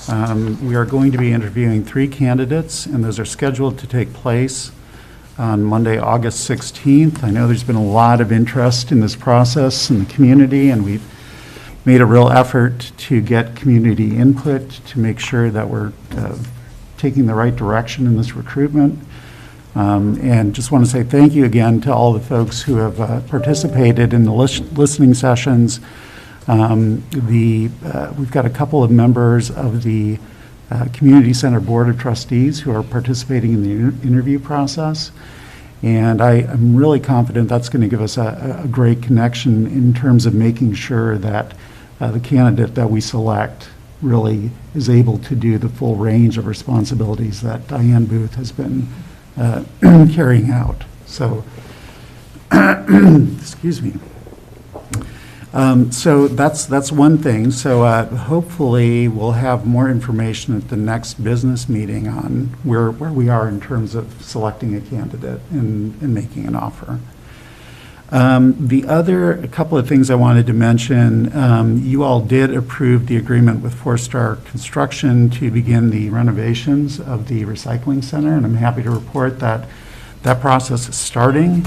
We are going to be interviewing 3 candidates, and those are scheduled to take place on Monday, August 16th. I know there's been a lot of interest in this process in the community, and we've made a real effort to get community input to make sure that we're taking the right direction in this recruitment. And just want to say thank you again to all the folks who have participated in the listening sessions. We've got a couple of members of the Community Center Board of Trustees who are participating in the interview process. And I'm really confident that's going to give us a great connection in terms of making sure that the candidate that we select really is able to do the full range of responsibilities that Diane Booth has been carrying out. So, excuse me. So that's one thing. So hopefully we'll have more information at the next business meeting on where we are in terms of selecting a candidate and making an offer. A couple of things I wanted to mention, you all did approve the agreement with 4-Star Construction to begin the renovations of the recycling center, and I'm happy to report that that process is starting.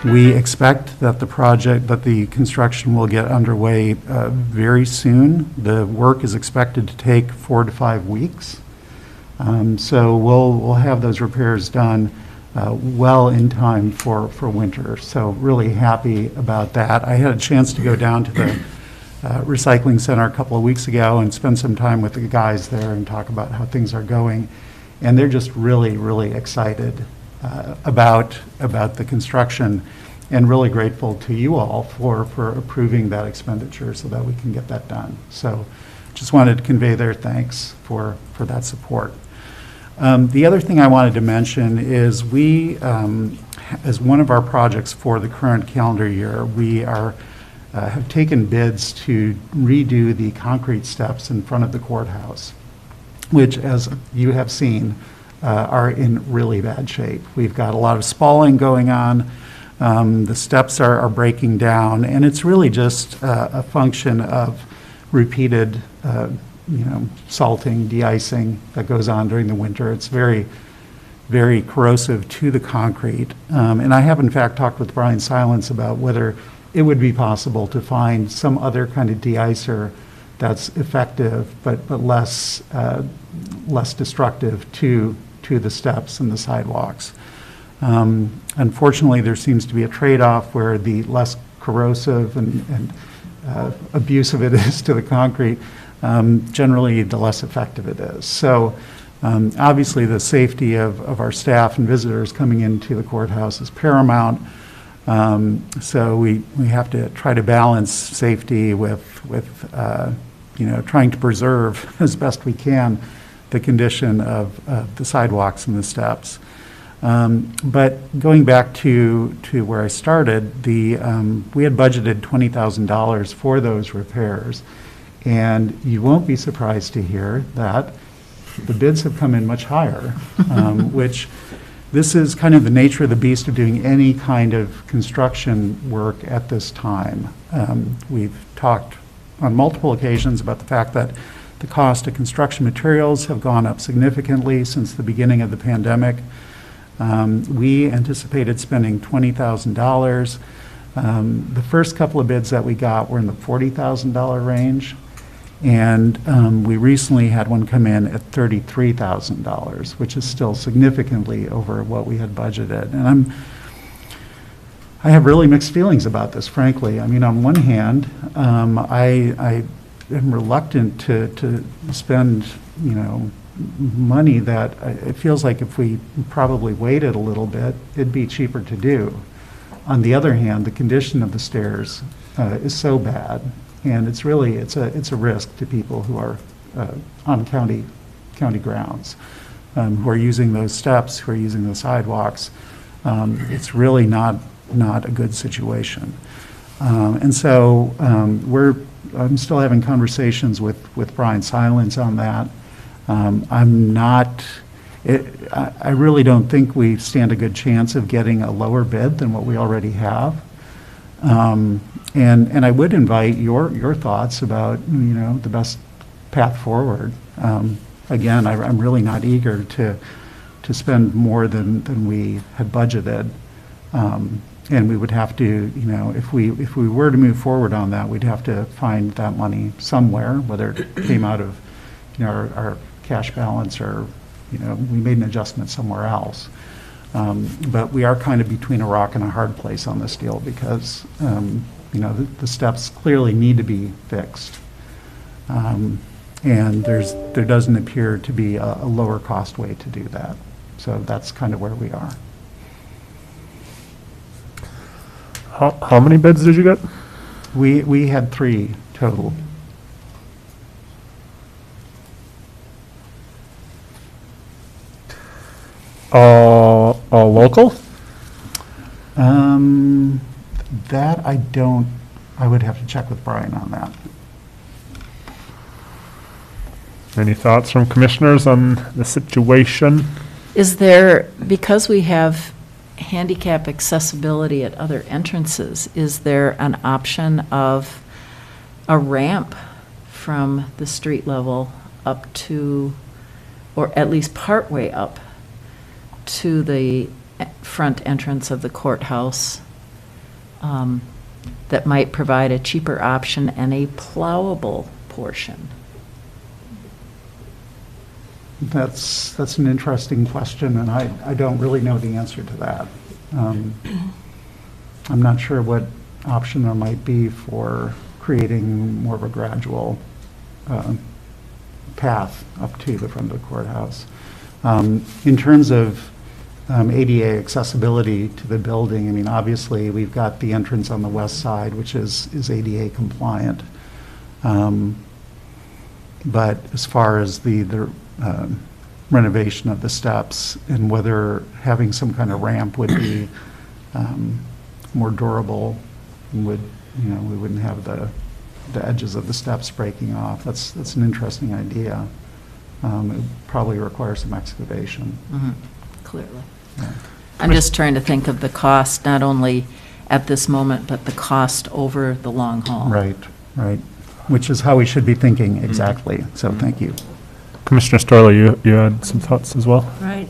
We expect that the construction will get underway very soon. The work is expected to take 4 to 5 weeks. So we'll have those repairs done well in time for winter. So really happy about that. I had a chance to go down to the recycling center a couple of weeks ago and spend some time with the guys there and talk about how things are going. And they're just really, really excited about the construction, and really grateful to you all for approving that expenditure so that we can get that done. So just wanted to convey their thanks for that support. The other thing I wanted to mention is we, as one of our projects for the current calendar year, we have taken bids to redo the concrete steps in front of the courthouse, which, as you have seen, are in really bad shape. We've got a lot of spalling going on. The steps are breaking down, and it's really just a function of repeated salting, de-icing that goes on during the winter. It's very, very corrosive to the concrete. And I have, in fact, talked with Brian Silence about whether it would be possible to find some other kind of de-icer that's effective but less destructive to the steps and the sidewalks. Unfortunately, there seems to be a trade-off where the less corrosive and abusive it is to the concrete, generally the less effective it is. So obviously the safety of our staff and visitors coming into the courthouse is paramount. So we have to try to balance safety with trying to preserve as best we can the condition of the sidewalks and the steps. But going back to where I started, we had budgeted $20,000 for those repairs, and you won't be surprised to hear that the bids have come in much higher, which this is kind of the nature of the beast of doing any kind of construction work at this time. We've talked on multiple occasions about the fact that the cost of construction materials have gone up significantly since the beginning of the pandemic. We anticipated spending $20,000. The first couple of bids that we got were in the $40,000 range, and we recently had one come in at $33,000, which is still significantly over what we had budgeted. And I have really mixed feelings about this, frankly. I mean, on one hand, I am reluctant to spend, money that it feels like if we probably waited a little bit, it'd be cheaper to do. On the other hand, the condition of the stairs is so bad, and it's a risk to people who are on county grounds, who are using those steps, who are using the sidewalks. It's really not a good situation. And so I'm still having conversations with Brian Silence on that. I really don't think we stand a good chance of getting a lower bid than what we already have. And I would invite your thoughts about, the path forward. Again, I'm really not eager to spend more than we had budgeted. And we would have to, you know, if we were to move forward on that, we'd have to find that money somewhere, whether it came out of, you know, our cash balance or, you know, we made an adjustment somewhere else. But we are kind of between a rock and a hard place on this deal because, you know, the steps clearly need to be fixed. And there doesn't appear to be a lower cost way to do that. So that's kind of where we are. How many bids did you get? We had 3 total. All local? That I would have to check with Brian on that. Any thoughts from commissioners on the situation? Is there, because we have handicap accessibility at other entrances, is there an option of a ramp from the street level up to, or at least partway up to the front entrance of the courthouse that might provide a cheaper option and a plowable portion? That's an interesting question, and I don't really know the answer to that. I'm not sure what option there might be for creating more of a gradual path up to the front of the courthouse. In terms of ADA accessibility to the building, I mean, obviously, we've got the entrance on the west side, which is ADA compliant. But as far as the renovation of the steps and whether having some kind of ramp would be more durable and would, you know, we wouldn't have the edges of the steps breaking off. That's an interesting idea. It would probably require some excavation. Mm-hmm. Clearly. Yeah. I'm just trying to think of the cost, not only at this moment, but the cost over the long haul. Right, right. Which is how we should be thinking exactly. So thank you. Commissioner Storley, you had some thoughts as well? Right.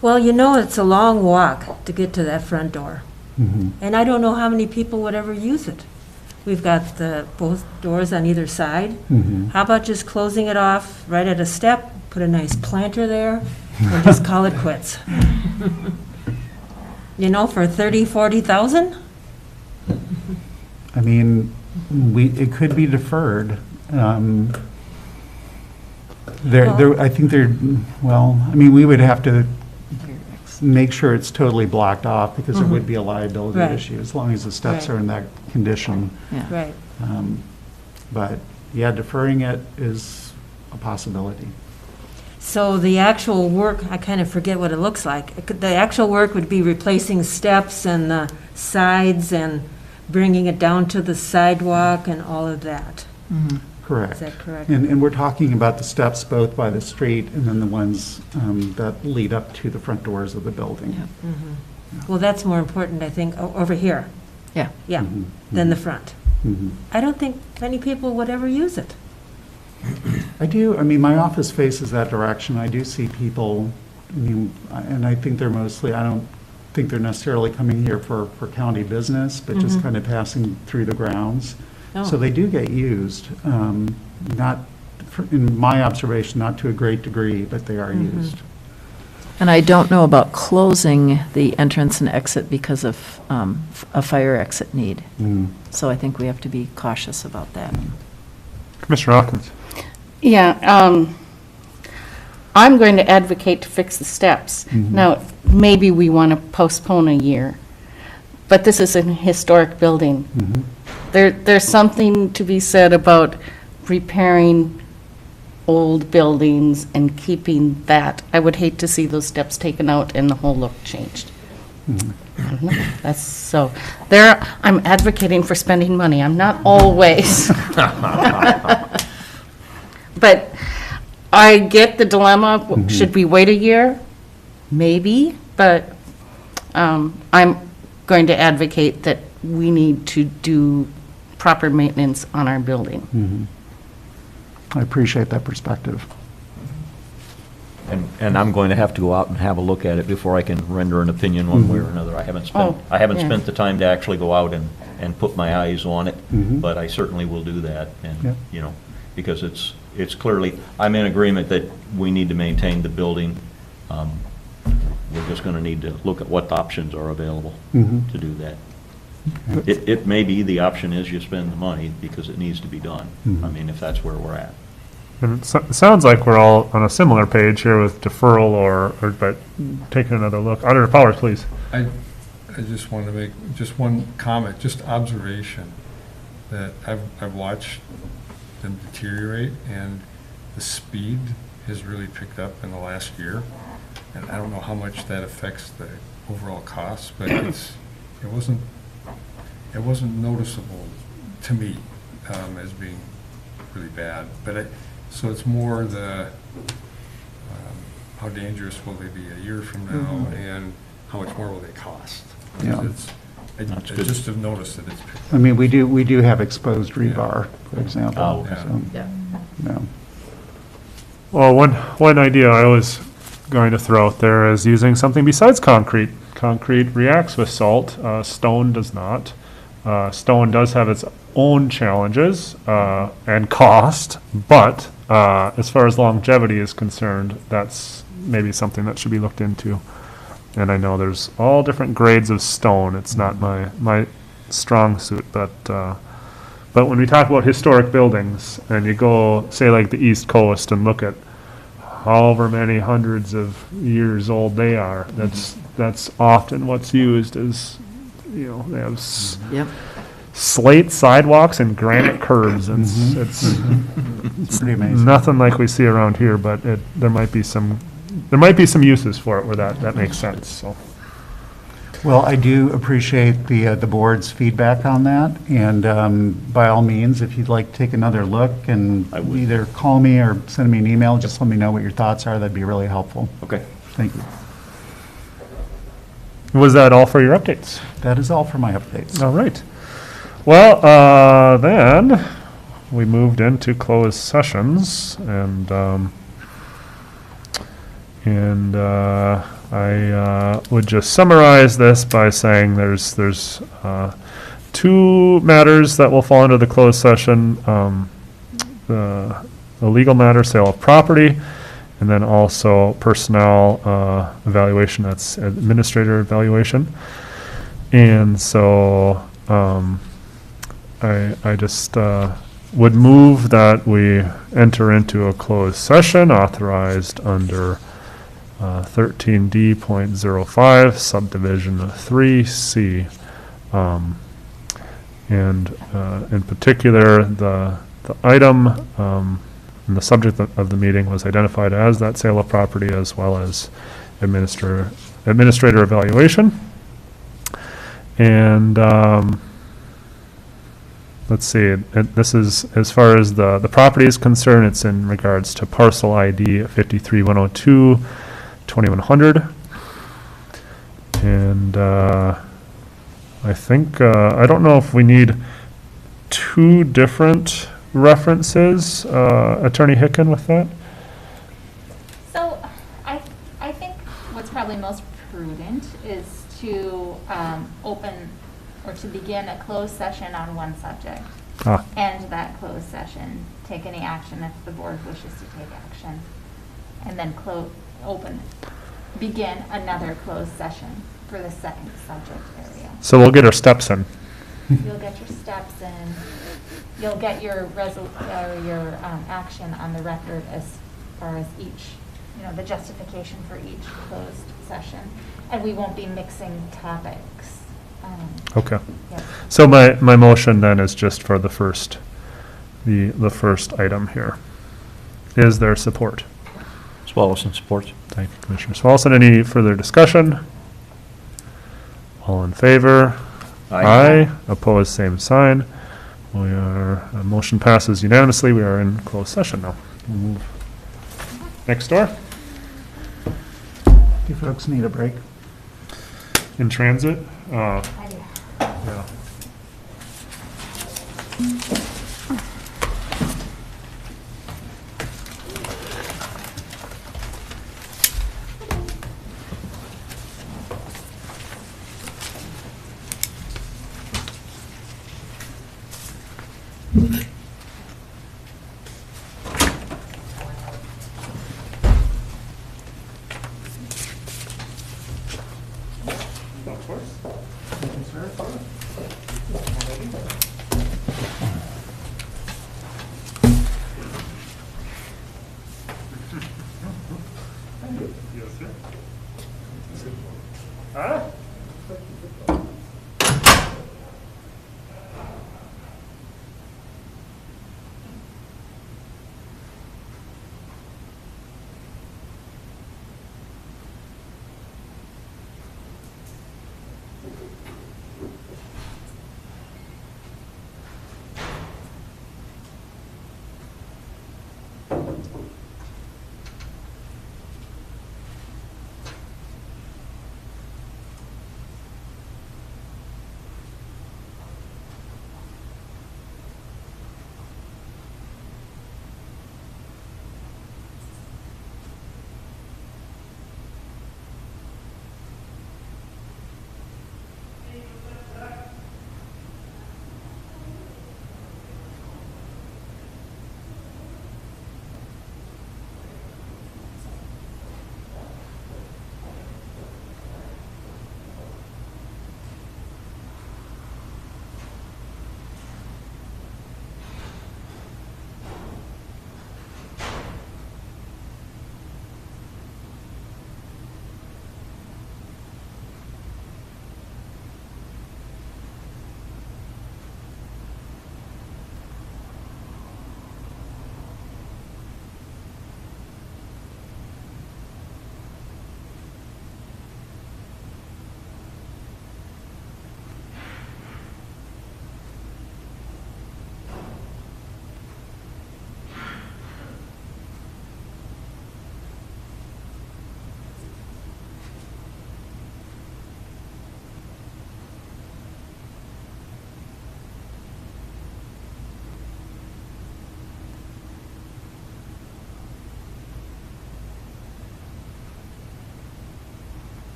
Well, you know, it's a long walk to get to that front door. Mm-hmm. And I don't know how many people would ever use it. We've got both doors on either side. Mm-hmm. How about just closing it off right at a step, put a nice planter there, and just call it quits? You know, for 30, 40,000? I mean, it could be deferred. I think I mean, we would have to make sure it's totally blocked off because it would be a liability issue as long as the steps are in that condition. Yeah. Right. But yeah, deferring it is a possibility. So the actual work, I kind of forget what it looks like. The actual work would be replacing steps and the sides and bringing it down to the sidewalk and all of that. Mm-hmm. Correct. Is that correct? And we're talking about the steps both by the street and then the ones that lead up to the front doors of the building. Yeah. Mhm. Well, that's more important, I think, over here. Yeah. Yeah, Mhm. than the front. Mhm. I don't think many people would ever use it. I do. I mean, my office faces that direction. I do see people, I mean, and I think they're mostly, I don't think they're necessarily coming here for county business, but just kind of passing through the grounds. Oh. So they do get used, not, in my observation, not to a great degree, but they are used. And I don't know about closing the entrance and exit because of a fire exit need. Mm. So I think we have to be cautious about that. Commissioner Hawkins? Yeah, I'm going to advocate to fix the steps. Now, maybe we want to postpone a year, but this is an historic building. There's something to be said about repairing old buildings and keeping that. I would hate to see those steps taken out and the whole look changed. That's so. I'm advocating for spending money. I'm not always. But I get the dilemma. Should we wait a year? Maybe, but I'm going to advocate that we need to do proper maintenance on our building. I appreciate that perspective. And I'm going to have to go out and have a look at it before I can render an opinion one way or another. I haven't Oh, yeah. spent the time to actually go out and put my eyes on it, but I certainly will do that. Yeah. And, you know, because it's clearly, I'm in agreement that we need to maintain the building. We're just going to need to look at what options are available to do that. It may be the option is you spend the money because it needs to be done. I mean, if that's where we're at. And it sounds like we're all on a similar page here with deferral but taking another look. Auditor Powers, please. I just want to make just one comment, just observation, that I've watched them deteriorate, and the speed has really picked up in the last year. And I don't know how much that affects the overall cost, but it wasn't noticeable to me as being really bad. But so it's more the how dangerous will they be a year from now, and how much more will they cost? Yeah. I just have noticed that it's picked up. I mean, we do have exposed rebar, for example. Oh, yeah. So, yeah. Well, one idea I was going to throw out there is using something besides concrete. Concrete reacts with salt, stone does not. Stone does have its own challenges and cost, but as far as longevity is concerned, that's maybe something that should be looked into. And I know there's all different grades of stone. It's not my strong suit, but when we talk about historic buildings and you go, say, like the East Coast and look at however many hundreds of years old they are, that's often what's used as, you know, they have slate sidewalks and granite curbs. It's pretty amazing. Nothing like we see around here, but there might be some uses for it where that makes sense. So. Well, I do appreciate the board's feedback on that, and by all means, if you'd like to take another look and either call me or send me an email, just let me know what your thoughts are. That'd be really helpful. Okay. Thank you. Was that all for your updates? That is all for my updates. All right. Well, then we moved into closed sessions, and I would just summarize this by saying there's two matters that will fall under the closed session: the legal matter, sale of property, and then also personnel evaluation. That's administrator evaluation. And so I just would move that we enter into a closed session authorized under 13D.05 subdivision 3C. And in particular, the item and the subject of the meeting was identified as that sale of property, as well as administrator evaluation. And let's see, this is, as far as the property is concerned, it's in regards to parcel ID 53102 2100. And I think, I don't know if we need two different references. Attorney Hicken with that? So I think what's probably most prudent is to open or to begin a closed session on one subject. End that closed session, take any action if the board wishes to take action, and then begin another closed session for the second subject area. So we'll get our steps in. You'll get your steps in. You'll get your action on the record as far as each, the justification for each closed session, and we won't be mixing topics. Okay. Yep. So my motion then is just for the first item here. Is there support? Swallowson supports. Thank you, Commissioner Swallowson. Any further discussion? All in favor? Aye. Opposed, same sign. Motion passes unanimously. We are in closed session now. We'll move next door. Do you folks need a break? In transit? I do. Yeah.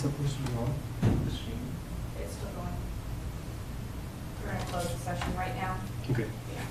supposed to be on the screen? It's still going. We're in a closed session right now. Okay. Yeah.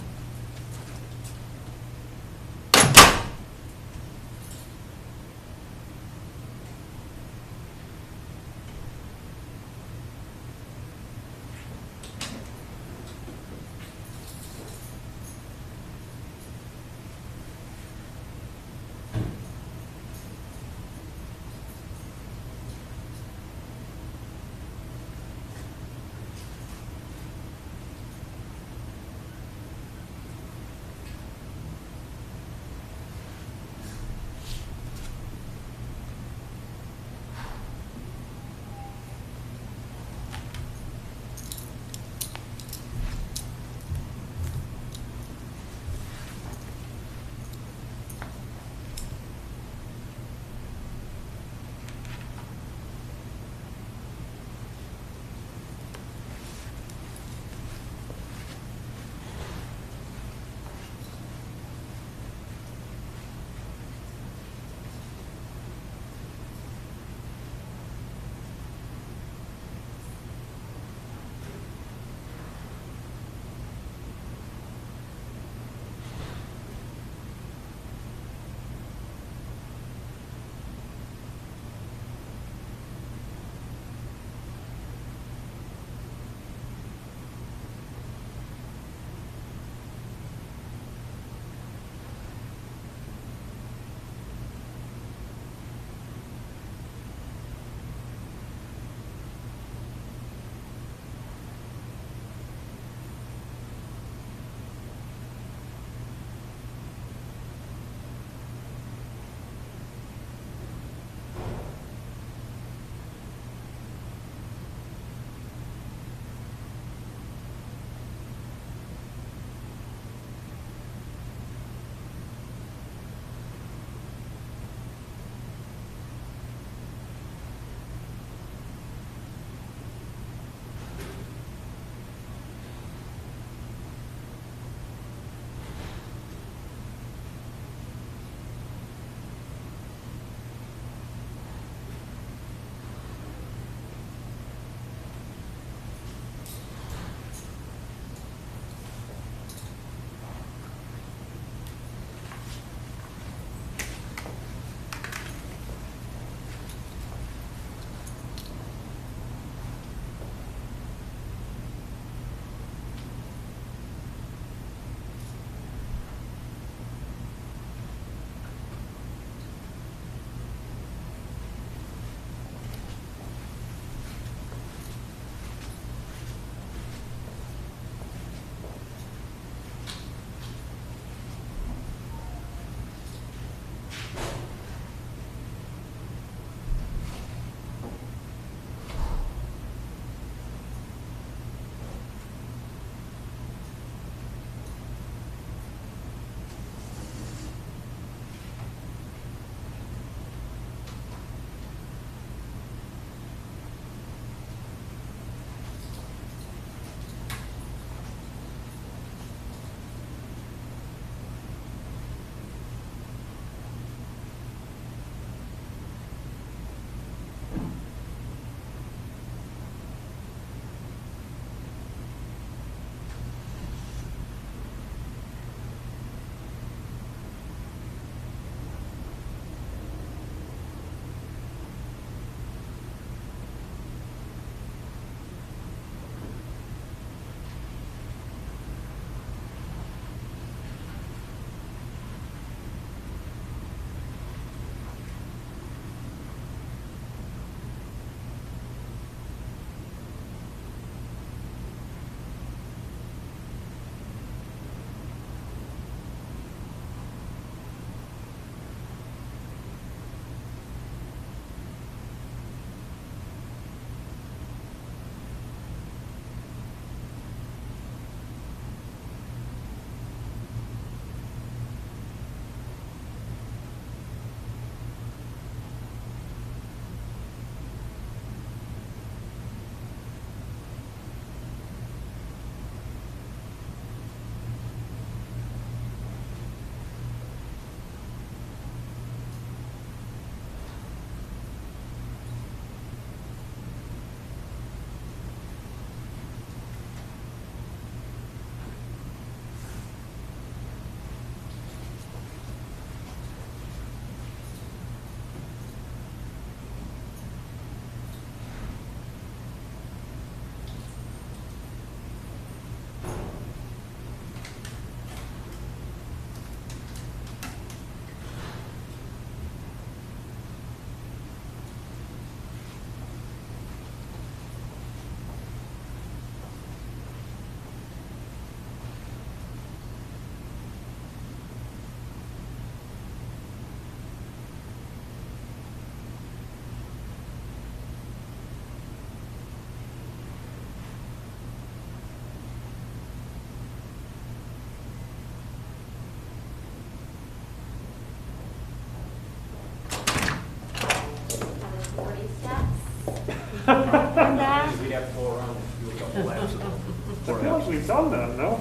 I feel like we've done that, no?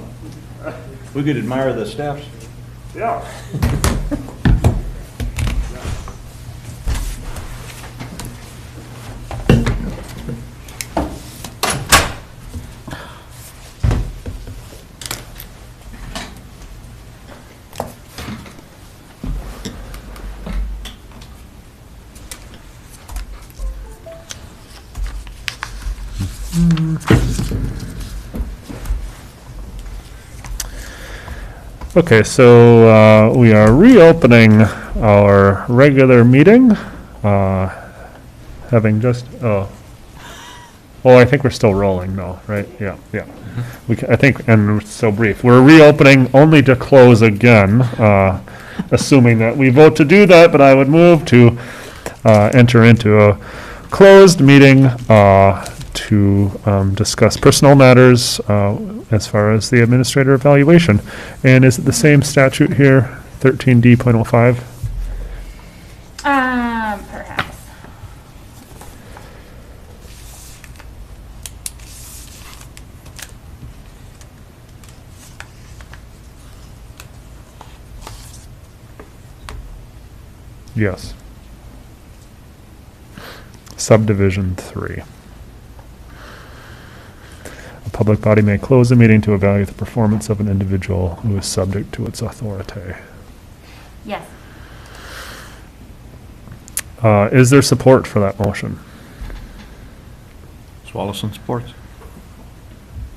We could admire the staff's. Yeah. Okay, so we are reopening our regular meeting, having just, I think we're still rolling, no, right? Yeah. I think, and it's so brief, we're reopening only to close again, assuming that we vote to do that, but I would move to enter into a closed meeting to discuss personal matters as far as the administrator evaluation. And is it the same statute here, 13D.05? Perhaps. Yes. Subdivision 3. A public body may close a meeting to evaluate the performance of an individual who is subject to its authority. Yes. Is there support for that motion? Swallowson supports.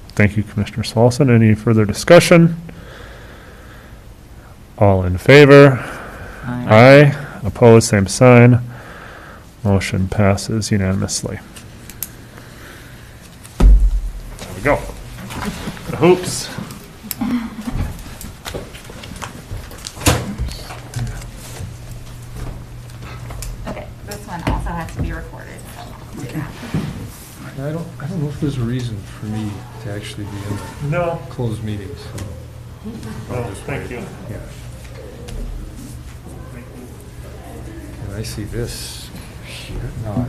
Thank you, Commissioner Swalson. Any further discussion? All in favor? Aye. Opposed, same sign. Motion passes unanimously. There we go. The hoops. Okay, this one also has to be recorded. I don't know if there's a reason for me to actually be in No. closed meetings. So Thank you. yeah. And I see this here. No,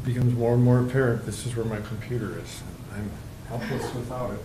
it becomes more and more apparent, this is where my computer is. I'm helpless without it.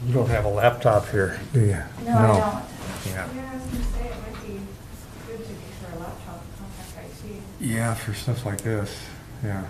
You don't have a laptop here, do you? No, I don't. Yeah. Yeah, I was gonna say it might be good to, for a laptop, contact IT. Yeah, for stuff like this, yeah.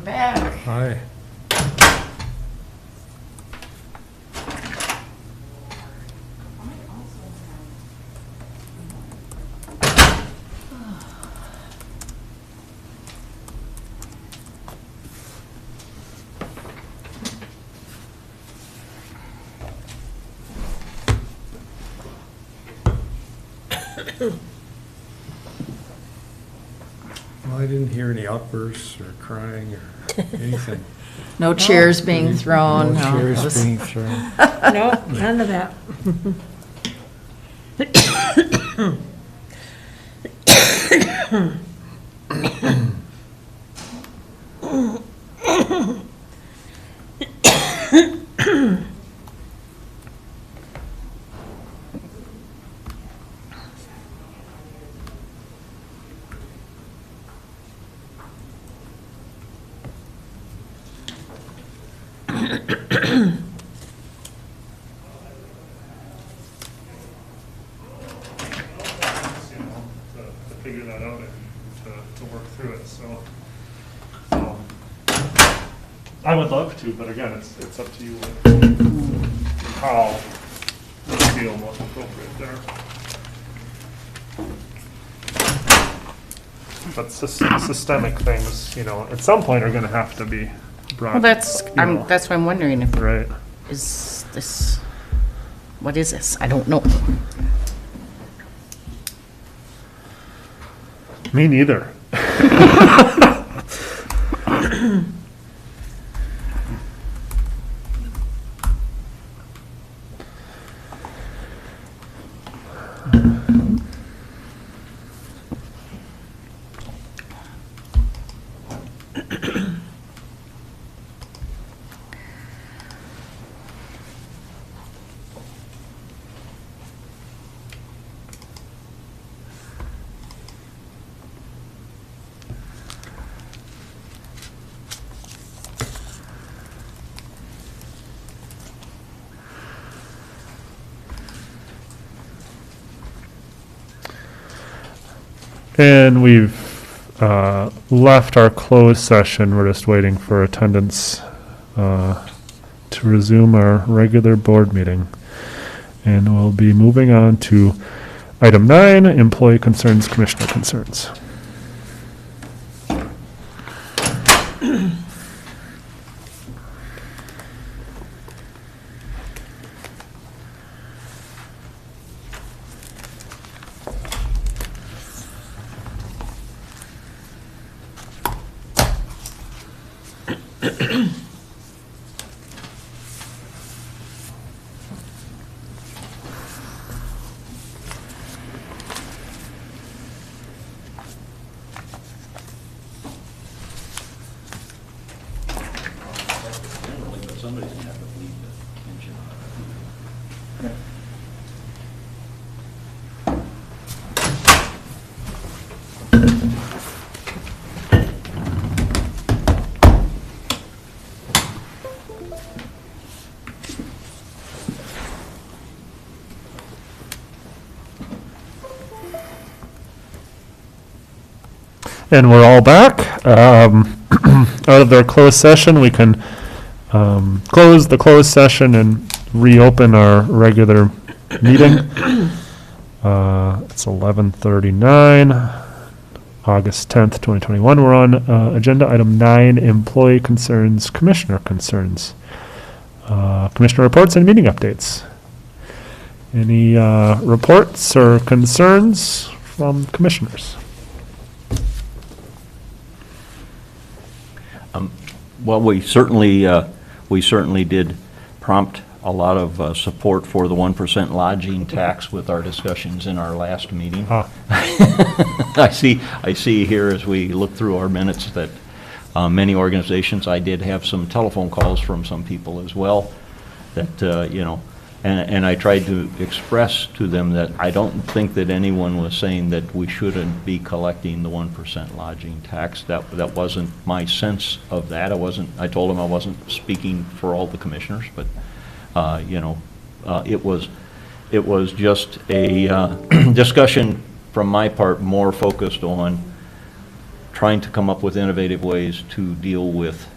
back. Hi. Well, I didn't hear any outbursts or crying or anything. No chairs being thrown. No no. It chairs was- being thrown. No, none of that. To figure that out and to work through it, so. I would love to, but again, it's up to you how you feel most appropriate there. But systemic things, at some point are gonna have to be brought. Well, that's why I'm wondering if, Right. is this, what is this? I don't know. Me neither. And we've left our closed session. We're just waiting for attendance to resume our regular board meeting. And we'll be moving on to item 9, employee concerns, commissioner concerns. Somebody's gonna have to leave the engine on. And we're all back. Out of their closed session, we can close the closed session and reopen our regular meeting. It's 11:39, August 10th, 2021. We're on agenda item 9, employee concerns, commissioner concerns. Commissioner reports and meeting updates. Any reports or concerns from commissioners? Well, we certainly did prompt a lot of support for the 1% lodging tax with our discussions in our last meeting. I see here as we look through our minutes that many organizations, I did have some telephone calls from some people as well that, and I tried to express to them that I don't think that anyone was saying that we shouldn't be collecting the 1% lodging tax. That wasn't my sense of that. I told them I wasn't speaking for all the commissioners, but it was just a discussion from my part, more focused on trying to come up with innovative ways to deal with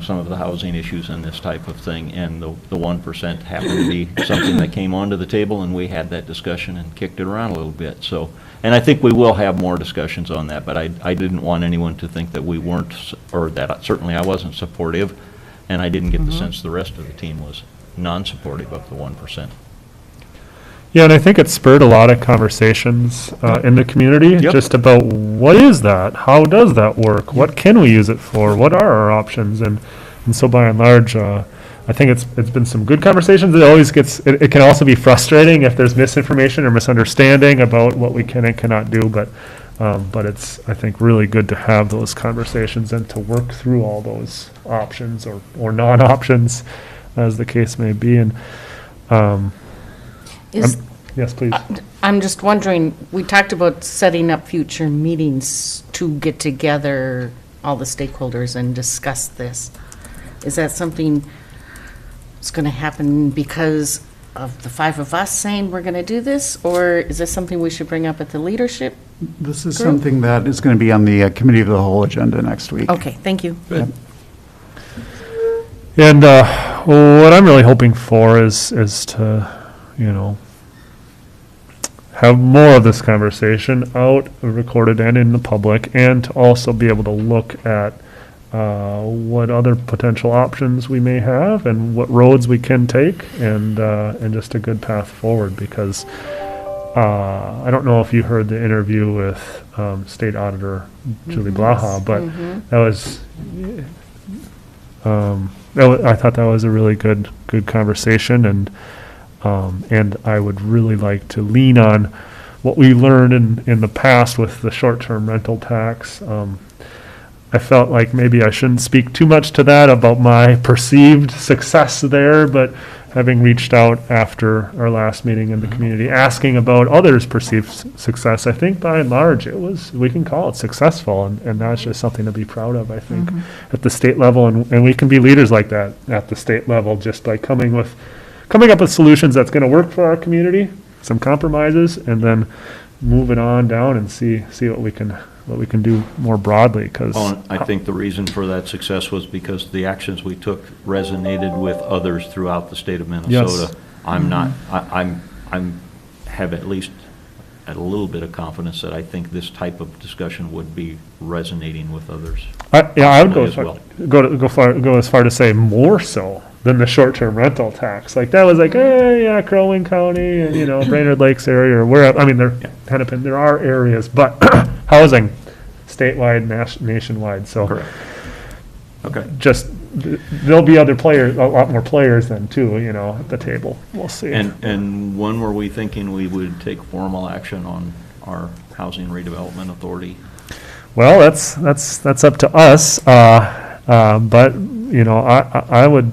some of the housing issues and this type of thing, and the 1% happened to be something that came onto the table, and we had that discussion and kicked it around a little bit. So, and I think we will have more discussions on that, but I didn't want anyone to think that we weren't, or that certainly I wasn't supportive, and I didn't get the sense the rest of the team was non-supportive of the 1%. Yeah, and I think it spurred a lot of conversations in the community, Yep. just about what is that? How does that work? What can we use it for? What are our options? And so by and large, I think it's been some good conversations. It always it can also be frustrating if there's misinformation or misunderstanding about what we can and cannot do, but it's, I think, really good to have those conversations and to work through all those options or non-options, as the case may be. And yes, please. I'm just wondering, we talked about setting up future meetings to get together all the stakeholders and discuss this. Is that something that's going to happen because of the five of us saying we're going to do this? Or is this something we should bring up at the leadership? This is Group? something that is going to be on the Committee of the Whole agenda next week. Okay, thank you. Yep. And what I'm really hoping for is to, have more of this conversation out, recorded and in the public, and to also be able to look at what other potential options we may have and what roads we can take, and just a good path forward. Because I don't know if you heard the interview with State Auditor Julie Blaha, but I thought that was a really good conversation, and I would really like to lean on what we learned in the past with the short-term rental tax. I felt like maybe I shouldn't speak too much to that about my perceived success there, but having reached out after our last meeting in the community, asking about others' perceived success, I think by and large we can call it successful, and that's just something to be proud of, I think, at the state level, and we can be leaders like that at the state level, just by coming up with solutions that's going to work for our community, some compromises, and then move it on down and see what we can do more broadly. Because I think the reason for that success was because the actions we took resonated with others throughout the state of Minnesota. Yes. I'm have at least a little bit of confidence that I think this type of discussion would be resonating with others. I would go as as far to say more so than the short-term rental tax. Like that was like, Crow Wing County and Brainerd Lakes area or wherever. I mean, there are areas, but housing statewide, nationwide. So correct. Okay. Just there'll be other players, a lot more players then too. At the table. We'll see. And when were we thinking we would take formal action on our housing redevelopment authority? Well, that's up to us. But I would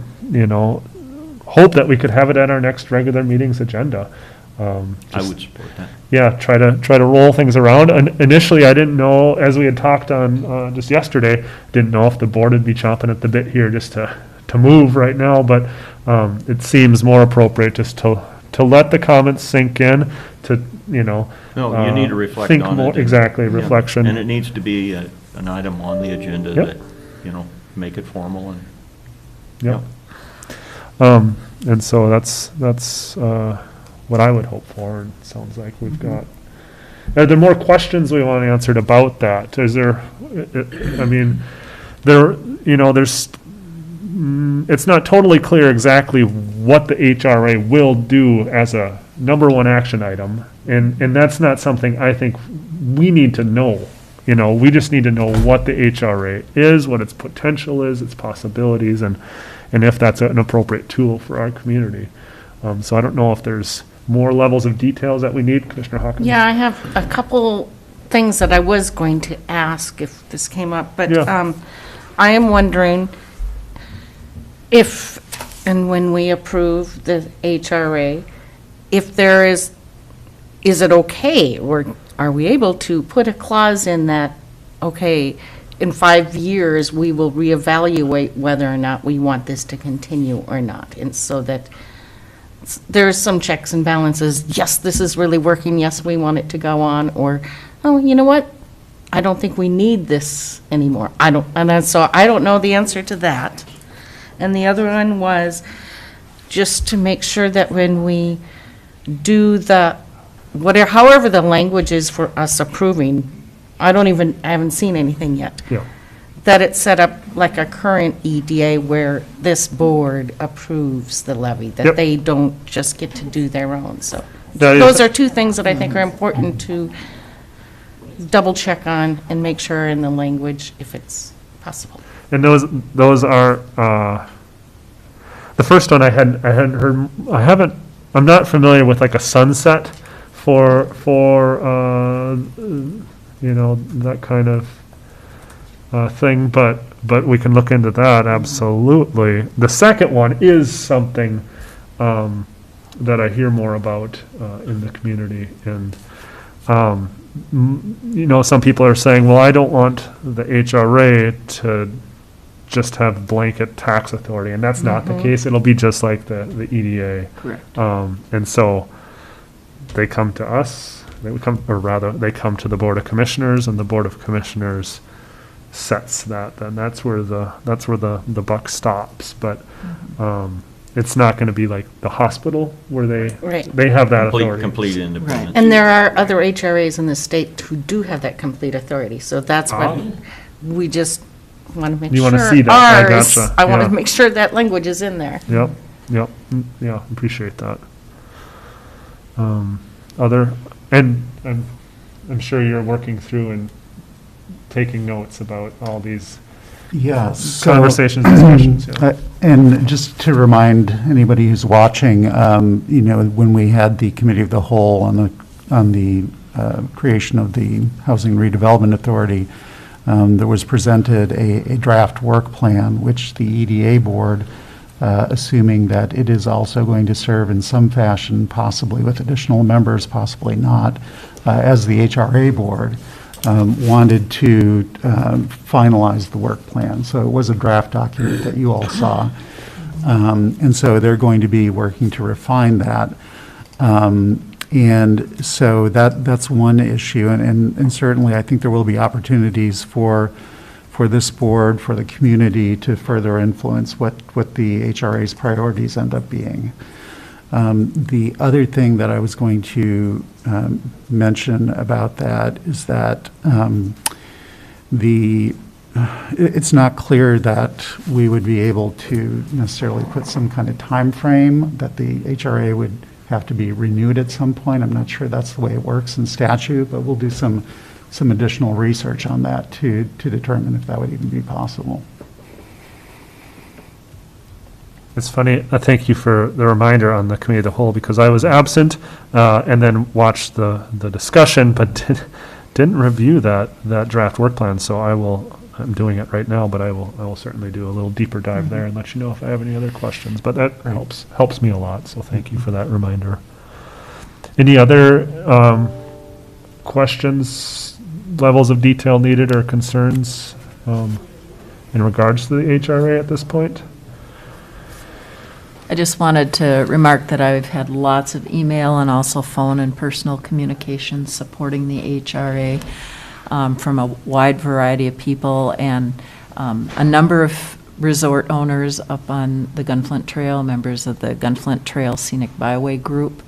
hope that we could have it at our next regular meeting's agenda. I would support that. Yeah, try to roll things around. And initially, I didn't know, as we had talked on just yesterday, didn't know if the board would be chomping at the bit here just to move right now. But it seems more appropriate just to let the comments sink in, to No, you need to reflect think on more, it. exactly, Yeah. reflection. And it needs to be an item on the agenda Yep. that, make it formal and. Yep. And so that's what I would hope for, and it sounds like we've got. Are there more questions we want answered about that? Is there, there's, it's not totally clear exactly what the HRA will do as a number one action item, and that's not something I think we need to know. We just need to know what the HRA is, what its potential is, its possibilities, and if that's an appropriate tool for our community. So I don't know if there's more levels of details that we need, Commissioner Hawkins? Yeah, I have a couple things that I was going to ask if this came up, but Yeah. I am wondering if, and when we approve the HRA, if there is it okay, or are we able to put a clause in that, okay, in 5 years, we will reevaluate whether or not we want this to continue or not, and so that there's some checks and balances. Yes, this is really working. Yes, we want it to go on. Or, oh, you know what? I don't think we need this anymore. So I don't know the answer to that. And the other one was just to make sure that when we do however the language is for us approving, I haven't seen anything yet. Yeah. That it's set up like a current EDA where this board approves the levy, that Yep. they don't just get to do their own, so. Those are two things that I think are important to double check on and make sure in the language if it's possible. And those are, the first one I hadn't heard, I'm not familiar with like a sunset for, that kind of thing, but we can look into that, absolutely. The second one is something that I hear more about in the community, and some people are saying, well, I don't want the HRA to just have blanket tax authority, and that's not the case. It'll be just like the EDA. Correct. And so they come to us, they come to the Board of Commissioners, and the Board of Commissioners sets that, and that's where the buck stops. But it's not going to be like the hospital where they have that authority. Complete independence. And there are other HRAs in the state who do have that complete authority, so that's what we just want to make sure. You want to see that? Ours, I gotcha. I want to make sure that language is in there. Yep, yeah, appreciate that. And I'm sure you're working through and taking notes about all these Yes. conversations, discussions. Yeah. And just to remind anybody who's watching, when we had the committee of the whole on the creation of the Housing Redevelopment Authority, there was presented a draft work plan, which the EDA board, assuming that it is also going to serve in some fashion, possibly with additional members, possibly not, as the HRA board, wanted to finalize the work plan. So it was a draft document that you all saw. And so they're going to be working to refine that. And so that's one issue. And certainly I think there will be opportunities for this board, for the community to further influence what the HRA's priorities end up being. The other thing that I was going to mention about that is that it's not clear that we would be able to necessarily put some kind of time frame that the HRA would have to be renewed at some point. I'm not sure that's the way it works in statute, but we'll do some additional research on that to determine if that would even be possible. It's funny, thank you for the reminder on the committee of the whole, because I was absent and then watched the discussion, but didn't review that draft work plan, so I'm doing it right now, but I will certainly do a little deeper dive there and let you know if I have any other questions, but that helps me a lot, so thank you for that reminder. Any other questions, levels of detail needed, or concerns in regards to the HRA at this point? I just wanted to remark that I've had lots of email and also phone and personal communication supporting the HRA from a wide variety of people, and a number of resort owners up on the Gunflint Trail, members of the Gunflint Trail Scenic Byway Group,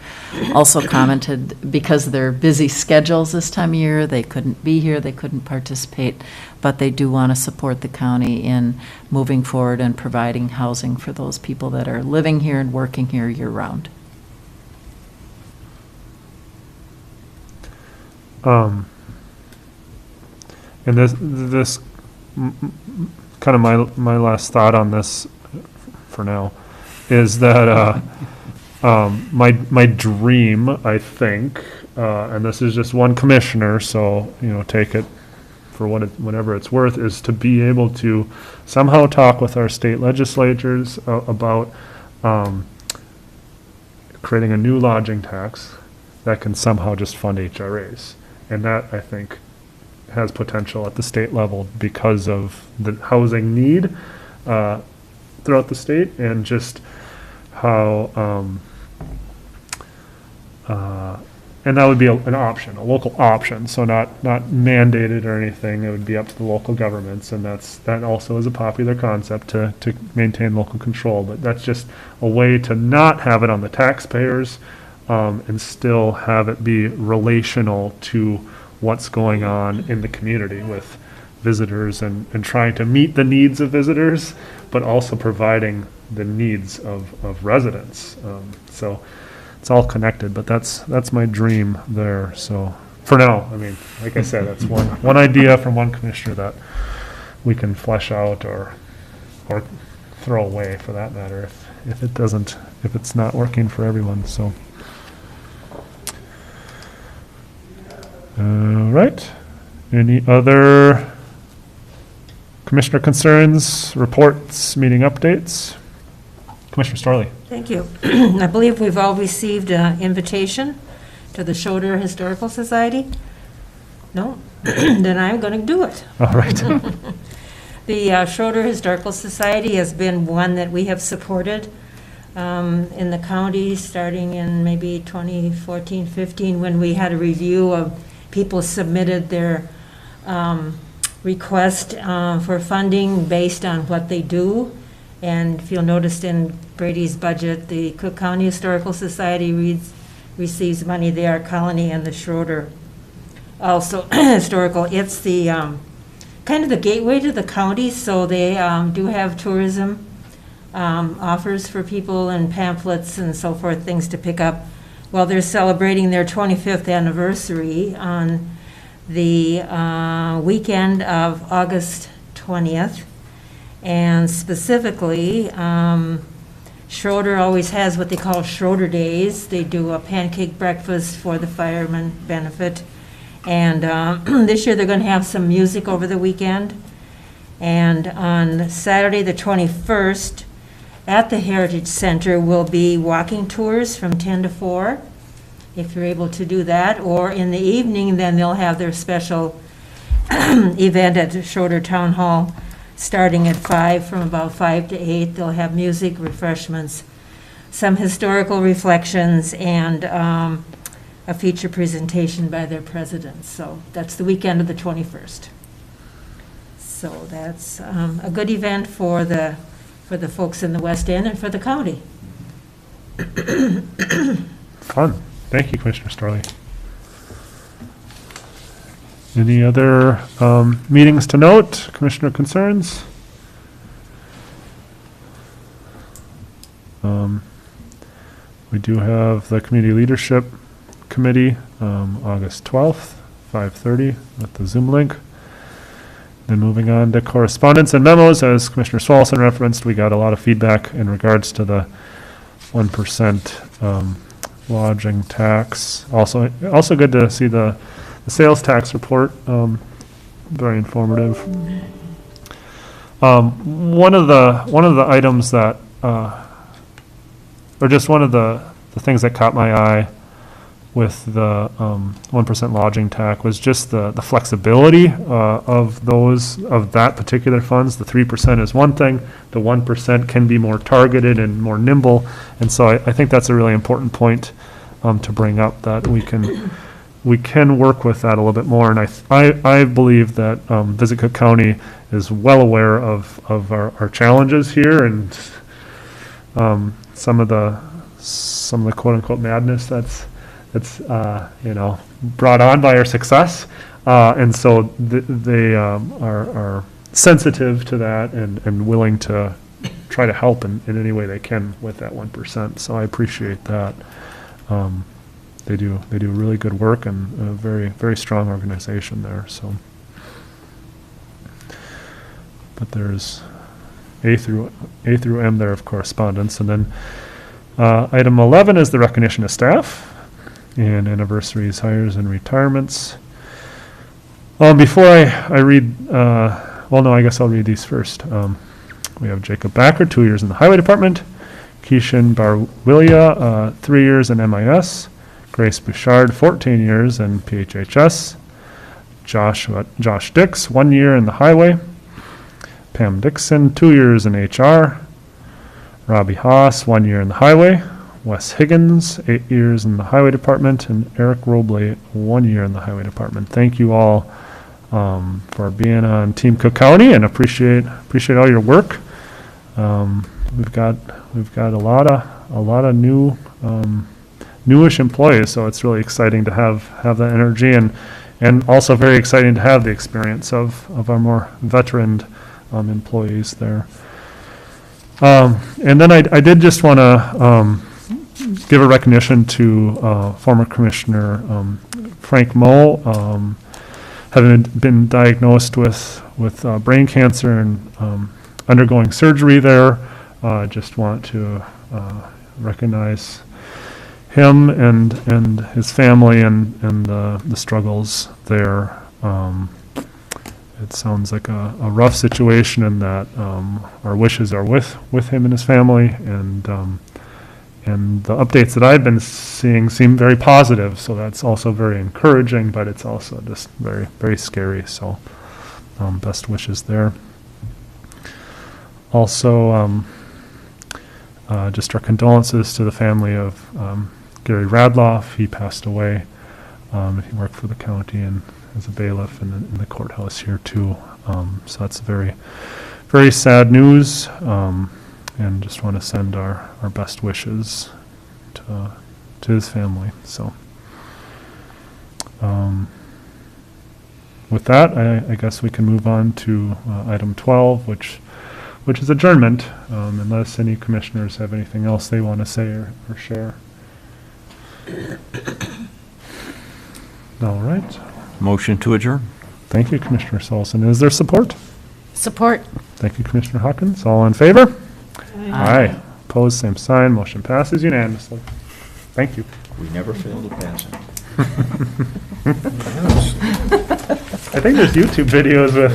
also commented because of their busy schedules this time of year, they couldn't be here, they couldn't participate, but they do want to support the county in moving forward and providing housing for those people that are living here and working here year-round. And this kind of my last thought on this for now is that my dream, I think, and this is just one commissioner, so take it for whatever it's worth, is to be able to somehow talk with our state legislatures about creating a new lodging tax that can somehow just fund HRAs, and that, I think, has potential at the state level because of the housing need throughout the state, and just how and that would be an option, a local option, so not mandated or anything. It would be up to the local governments, and that also is a popular concept to maintain local control, but that's just a way to not have it on the taxpayers and still have it be relational to what's going on in the community with visitors, and trying to meet the needs of visitors, but also providing the needs of residents. So it's all connected, but that's my dream there, so, for now, I mean, like I said, that's one idea from one commissioner that we can flesh out or throw away, for that matter, if it's not working for everyone, so. All right, any other commissioner concerns, reports, meeting updates? Commissioner Storley. Thank you. I believe we've all received an invitation to the Schroeder Historical Society. No? Then I'm going to do it. All right. The Schroeder Historical Society has been one that we have supported in the county starting in maybe 2014-15 when we had a review of people submitted their request for funding based on what they do. And if you'll notice in Brady's budget, the Cook County Historical Society receives money there, Colony and the Schroeder. Also historical, it's the kind of the gateway to the county, so they do have tourism offers for people and pamphlets and so forth, things to pick up. Well, they're celebrating their 25th anniversary on the weekend of August 20th. And specifically, Schroeder always has what they call Schroeder Days. They do a pancake breakfast for the firemen benefit. And this year they're going to have some music over the weekend. And on Saturday the 21st, at the Heritage Center will be walking tours from 10 to 4, if you're able to do that. Or in the evening, then they'll have their special event at the Schroeder Town Hall, starting at 5, from about 5 to 8. They'll have music, refreshments, some historical reflections, and a feature presentation by their president. So that's the weekend of the 21st. So that's a good event for the folks in the West End and for the county. Fun. Thank you, Commissioner Storley. Any other meetings to note? Commissioner concerns? We do have the Community Leadership Committee, August 12th, 5:30 with the Zoom link. Then moving on to correspondence and memos, as Commissioner Swalson referenced, we got a lot of feedback in regards to the 1% lodging tax. Also good to see the sales tax report, very informative. One of the items that, or just one of the things that caught my eye with the 1% lodging tax was just the flexibility of that particular funds. The 3% is one thing, the 1% can be more targeted and more nimble, and so I think that's a really important point to bring up, that we can work with that a little bit more. And I believe that Visit Cook County is well aware of our challenges here, and some of the quote unquote madness that's brought on by our success, and so they are sensitive to that and willing to try to help in any way they can with that 1%. So I appreciate that. They do really good work, and a very, very strong organization there. So, but there's A through M there of correspondence, and then item 11 is the recognition of staff and anniversaries, hires, and retirements. Before I read, I guess I'll read these first. We have Jacob Backer, 2 years in the Highway Department. Keishan Barwilia, 3 years in MIS. Grace Bouchard, 14 years in PHHS. Josh Dix, 1 year in the Highway. Pam Dixon, 2 years in HR. Robbie Haas, 1 year in the Highway. Wes Higgins, 8 years in the Highway Department, and Eric Robley, 1 year in the Highway Department. Thank you all for being on Team Cook County, and appreciate all your work. We've got a lot of newish employees, so it's really exciting to have that energy, and also very exciting to have the experience of our more veteran employees there. And then I did just want to give a recognition to former Commissioner Frank Moe, having been diagnosed with brain cancer and undergoing surgery there. Just want to recognize him and his family and the struggles there. It sounds like a rough situation, and that our wishes are with him and his family, and the updates that I've been seeing seem very positive, so that's also very encouraging, but it's also just very, very scary, so best wishes there. Also, just our condolences to the family of Gary Radloff. He passed away. He worked for the county and as a bailiff in the courthouse here too. So that's very, very sad news. And just want to send our best wishes to his family. So with that, I guess we can move on to item 12, which is adjournment, unless any commissioners have anything else they want to say or share. All right. Motion to adjourn. Thank you, Commissioner Solson. Is there support? Support. Thank you, Commissioner Hawkins. All in favor? Aye. Opposed, same sign. Motion passes unanimously. Thank you. We never fail to pass it. I think there's YouTube videos with